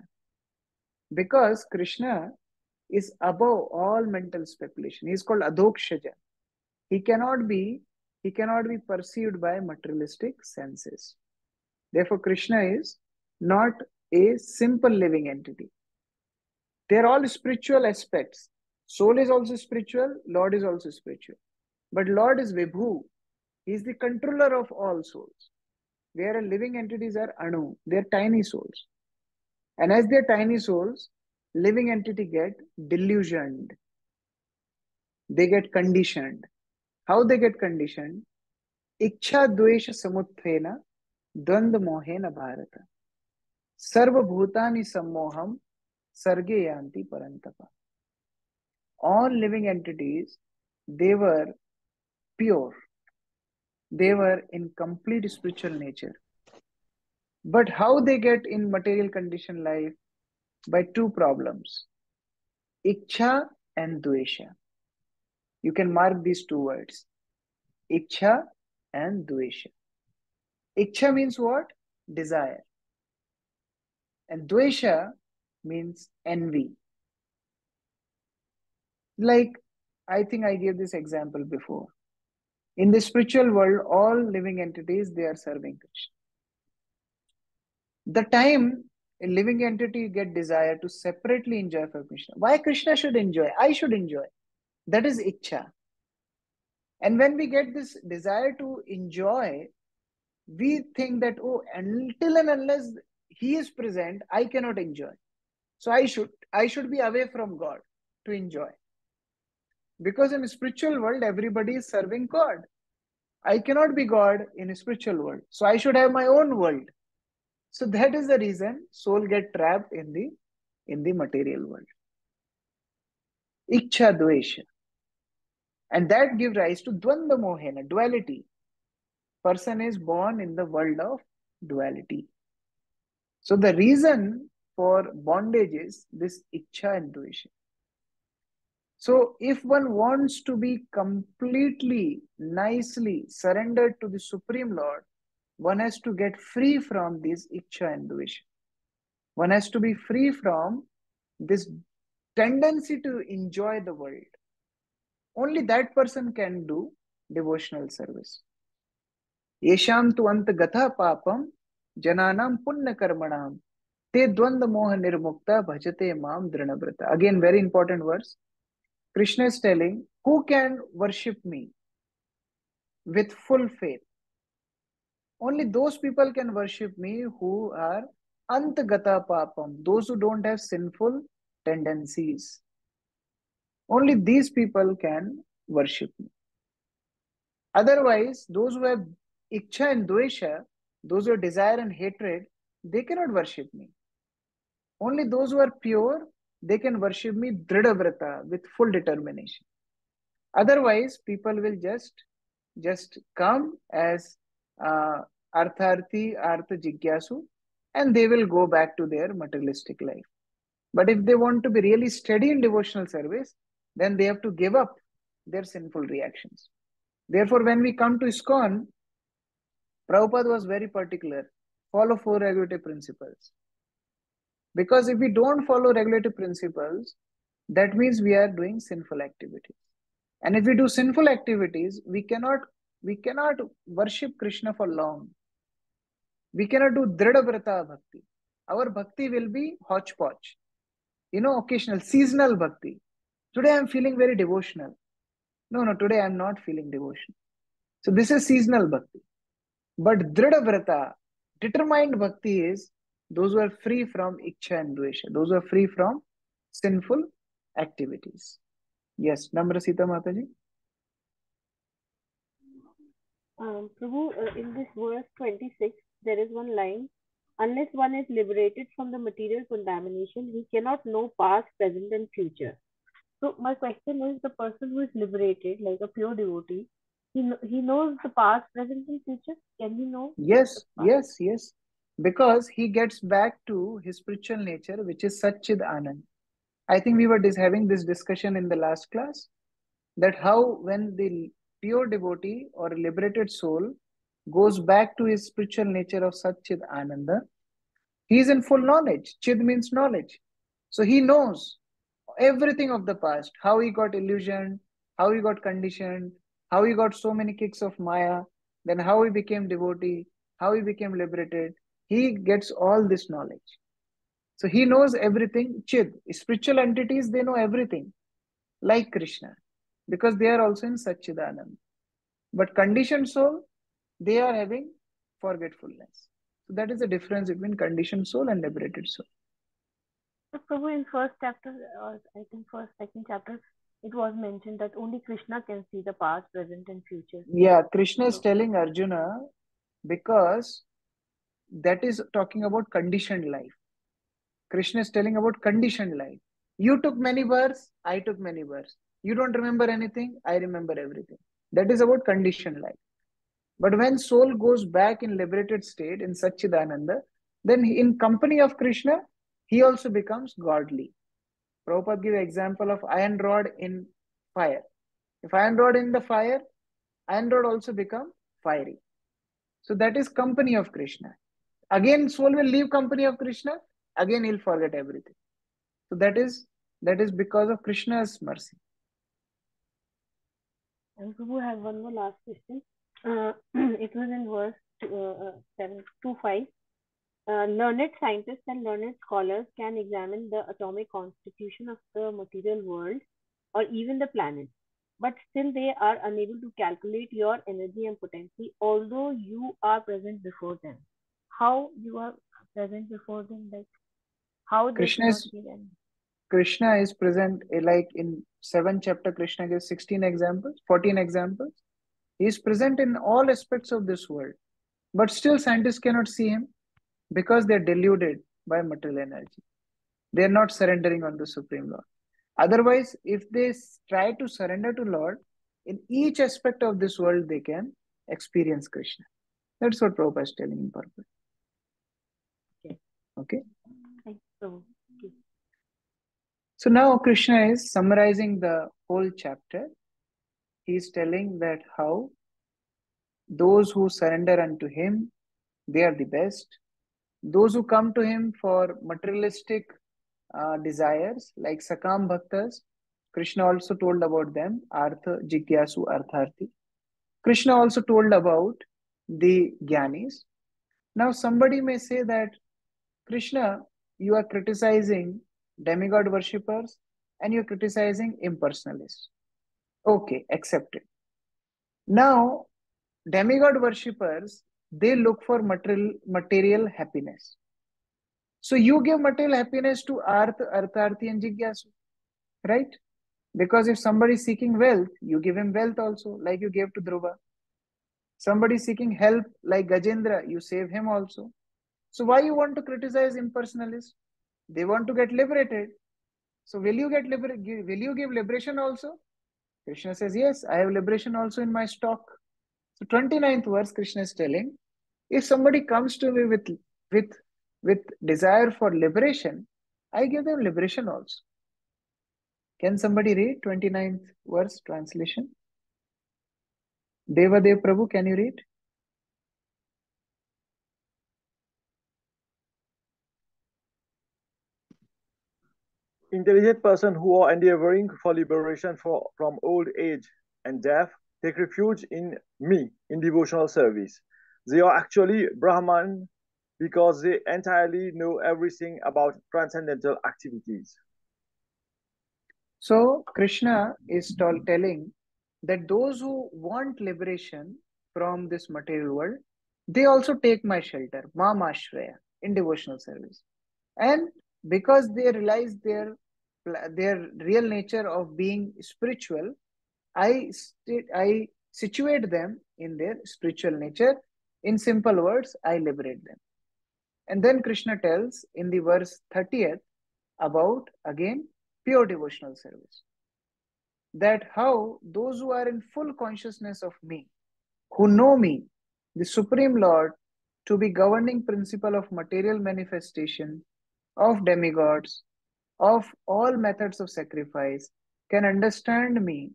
Because Krishna is above all mental speculation. He is called Adhokshaja. He cannot be perceived by materialistic senses. Therefore, Krishna is not a simple living entity. They are all spiritual aspects. Soul is also spiritual, Lord is also spiritual. But Lord is Vibhu. He is the controller of all souls. Where living entities are Anu, they are tiny souls. And as they are tiny souls, living entity get delusioned. They get conditioned. How they get conditioned? Ichha dvesha samuthena dvanda mohena bharata. Sarva bhutani sammoham sarge yanti parantapa. All living entities, they were pure. They were in complete spiritual nature. But how they get in material condition life? By two problems. Ichha and dvesha. You can mark these two words. Ichha and dvesha. Ichha means what? Desire. And dvesha means envy. Like, I think I gave this example before. In the spiritual world, all living entities, they are serving Krishna. The time a living entity get desire to separately enjoy for Krishna. Why Krishna should enjoy? I should enjoy. That is Ichha. And when we get this desire to enjoy, we think that, oh, until and unless he is present, I cannot enjoy. So I should be away from God to enjoy. Because in the spiritual world, everybody is serving God. I cannot be God in a spiritual world. So I should have my own world. So that is the reason soul get trapped in the material world. Ichha dvesha. And that gives rise to dvanda mohena, duality. Person is born in the world of duality. So the reason for bondage is this ichha and dvesha. So if one wants to be completely, nicely surrendered to the Supreme Lord, one has to get free from this Ichcha and Dvesha. One has to be free from this tendency to enjoy the world. Only that person can do devotional service. Yesham tu ant gatha papam jananam punya karmanam te dvanda moha nirmukta bhajate mam dranavrata. Again, very important verse. Krishna is telling, who can worship me with full faith? Only those people can worship me who are antagata papam, those who don't have sinful tendencies. Only these people can worship me. Otherwise, those who have ichcha and dvesha, those who have desire and hatred, they cannot worship me. Only those who are pure, they can worship me dridhavrata, with full determination. Otherwise, people will just come as artharthi, artha jigyasu, and they will go back to their materialistic life. But if they want to be really steady in devotional service, then they have to give up their sinful reactions. Therefore, when we come to ISKCON, Prabhupada was very particular. Follow 4 regulative principles. Because if we don't follow regulative principles, that means we are doing sinful activities. And if we do sinful activities, we cannot worship Krishna for long. We cannot do Dridhavrata bhakti. Our bhakti will be hodgepodge. Occasional, seasonal bhakti. Today I am feeling very devotional. No, today I am not feeling devotional. So this is seasonal bhakti. But Dridhavrata, determined bhakti is those who are free from Ichcha and Dvesha, those who are free from sinful activities. Yes, Namra Sita Mataji. Prabhu, in this verse 26, there is one line. Unless one is liberated from the material contamination, he cannot know past, present, and future. So my question is, the person who is liberated, like a pure devotee, he knows the past, present, and future. Can he know? Yes. Because he gets back to his spiritual nature, which is Satchid Anand. I think we were having this discussion in the last class, that how when the pure devotee or liberated soul goes back to his spiritual nature of Satchid Ananda, he is in full knowledge. Chid means knowledge. So he knows everything of the past, how he got illusioned, how he got conditioned, how he got so many kicks of Maya, then how he became devotee, how he became liberated. He gets all this knowledge. So he knows everything. Chid, spiritual entities, they know everything, like Krishna, because they are also in Satchidanand. But conditioned soul, they are having forgetfulness. So that is the difference between conditioned soul and liberated soul. So Prabhu, in first chapter, or I think second chapter, it was mentioned that only Krishna can see the past, present, and future. Yeah, Krishna is telling Arjuna, because that is talking about conditioned life. Krishna is telling about conditioned life. You took many births, I took many births. You don't remember anything, I remember everything. That is about conditioned life. But when soul goes back in liberated state, in Satchidananda, then in company of Krishna, he also becomes godly. Prabhupada gives example of iron rod in fire. If iron rod in the fire, iron rod also become fiery. So that is company of Krishna. Again, soul will leave company of Krishna, again he'll forget everything. So that is because of Krishna's mercy. And Prabhu has one more last question. It was in verse 725. Learned scientists and learned scholars can examine the atomic constitution of the material world or even the planets, but still they are unable to calculate your energy and potency, although you are present before them. How you are present before them? Like how they cannot see them? Krishna is present, like in 7th chapter, Krishna gives 16 examples, 14 examples. He is present in all aspects of this world, but still scientists cannot see him, because they are deluded by material energy. They are not surrendering on the Supreme Lord. Otherwise, if they try to surrender to Lord, in each aspect of this world, they can experience Krishna. That's what Prabhupada is telling in purpose. Okay. Thanks, Prabhu. So now Krishna is summarizing the whole chapter. He is telling that how those who surrender unto him, they are the best. Those who come to him for materialistic desires, like Sakam Bhaktas, Krishna also told about them, Artha Jigyasu Artharthi. Krishna also told about the Gyanis. Now somebody may say that, Krishna, you are criticizing demigod worshippers and you're criticizing impersonalists. Okay, accepted. Now, demigod worshippers, they look for material happiness. So you give material happiness to Artha, Artharthi and Jigyasu, right? Because if somebody is seeking wealth, you give him wealth also, like you gave to Dhruva. Somebody is seeking help, like Gajendra, you save him also. So why you want to criticize impersonalists? They want to get liberated. So will you give liberation also? Krishna says, yes, I have liberation also in my stock. So 29th verse, Krishna is telling, if somebody comes to me with desire for liberation, I give them liberation also. Can somebody read 29th verse translation? Devadev Prabhu, can you read? Intelligent person who are endeavoring for liberation from old age and death take refuge in me in devotional service. They are actually Brahman because they entirely know everything about transcendental activities. So Krishna is telling that those who want liberation from this material world, they also take my shelter, Mamashraya, in devotional service. And because they realize their real nature of being spiritual, I situate them in their spiritual nature. In simple words, I liberate them. And then Krishna tells in the verse 30th about, again, pure devotional service. That how those who are in full consciousness of me, who know me, the Supreme Lord, to be governing principle of material manifestation, of demigods, of all methods of sacrifice, can understand me,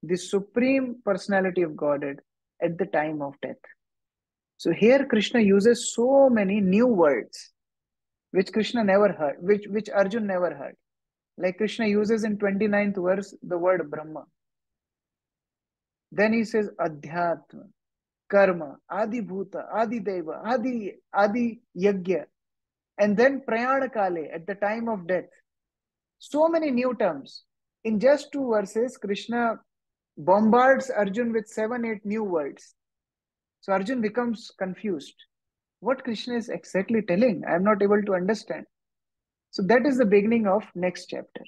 the Supreme Personality of Godhead, at the time of death. So here Krishna uses so many new words which Krishna never heard, which Arjun never heard. Like Krishna uses in 29th verse the word Brahma. Then he says Adhyatma, Karma, Adi Bhuta, Adi Deva, Adi Yagya. And then Prayana Kale, at the time of death. So many new terms. In just 2 verses, Krishna bombards Arjun with 7, 8 new words. So Arjun becomes confused. What Krishna is exactly telling? I am not able to understand. So that is the beginning of next chapter.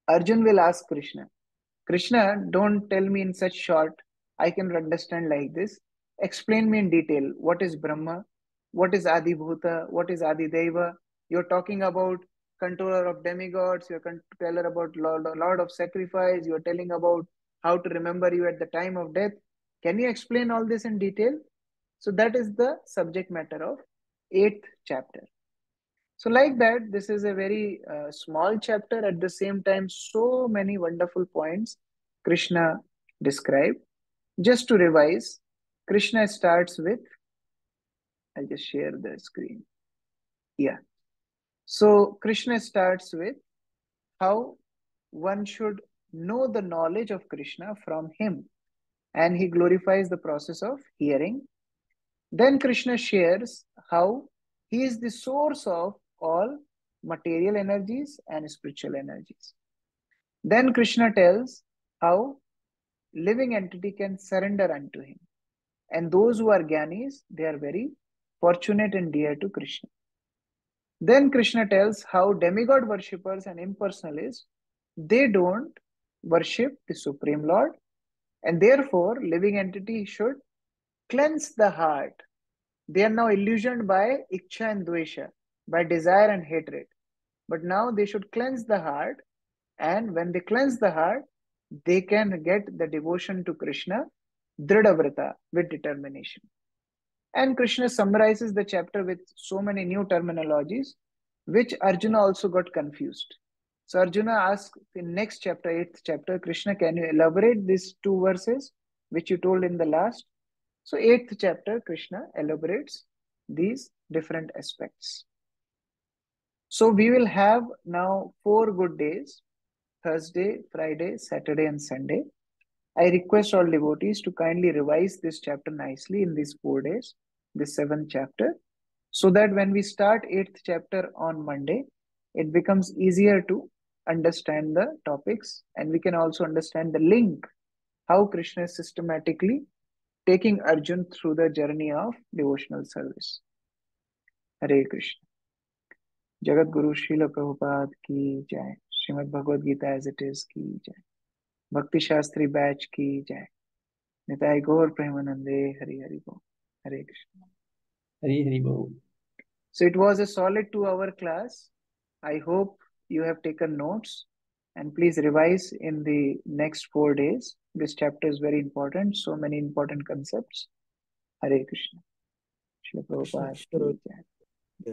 Arjun will ask Krishna, Krishna, don't tell me in such short, I can understand like this. Explain me in detail. What is Brahma? What is Adi Bhuta? What is Adi Deva? You're talking about controller of demigods. You're telling about Lord of sacrifice. You're telling about how to remember you at the time of death. Can you explain all this in detail? So that is the subject matter of 8th chapter. So like that, this is a very small chapter. At the same time, so many wonderful points Krishna described. Just to revise, Krishna starts with, I'll just share the screen. Yeah. So Krishna starts with how one should know the knowledge of Krishna from him. And he glorifies the process of hearing. Then Krishna shares how he is the source of all material energies and spiritual energies. Then Krishna tells how living entity can surrender unto him. And those who are Gyanis, they are very fortunate and dear to Krishna. Then Krishna tells how demigod worshippers and impersonalists, they don't worship the Supreme Lord, and therefore living entity should cleanse the heart. They are now illusioned by Ichcha and Dvesha, by desire and hatred. But now they should cleanse the heart, and when they cleanse the heart, they can get the devotion to Krishna, Dridhavrata, with determination. And Krishna summarizes the chapter with so many new terminologies, which Arjuna also got confused. So Arjuna asks in next chapter, 8th chapter, Krishna, can you elaborate these 2 verses which you told in the last? So 8th chapter, Krishna elaborates these different aspects. So we will have now 4 good days, Thursday, Friday, Saturday and Sunday. I request all devotees to kindly revise this chapter nicely in these 4 days, this 7th chapter, so that when we start 8th chapter on Monday, it becomes easier to understand the topics, and we can also understand the link, how Krishna is systematically taking Arjun through the journey of devotional service. Hare Krishna. Jagat Guru Srila Prabhupada ki jai. Srimad Bhagavad Gita as it is ki jai. Bhakti Sastri batch ki jai. Nitai Gaur Premanande Hari Hari Bo. Hare Krishna. Hari Hari Bo. So it was a solid 2-hour class. I hope you have taken notes, and please revise in the next 4 days. This chapter is very important. So many important concepts. Hare Krishna. Srila Prabhupada ki jai.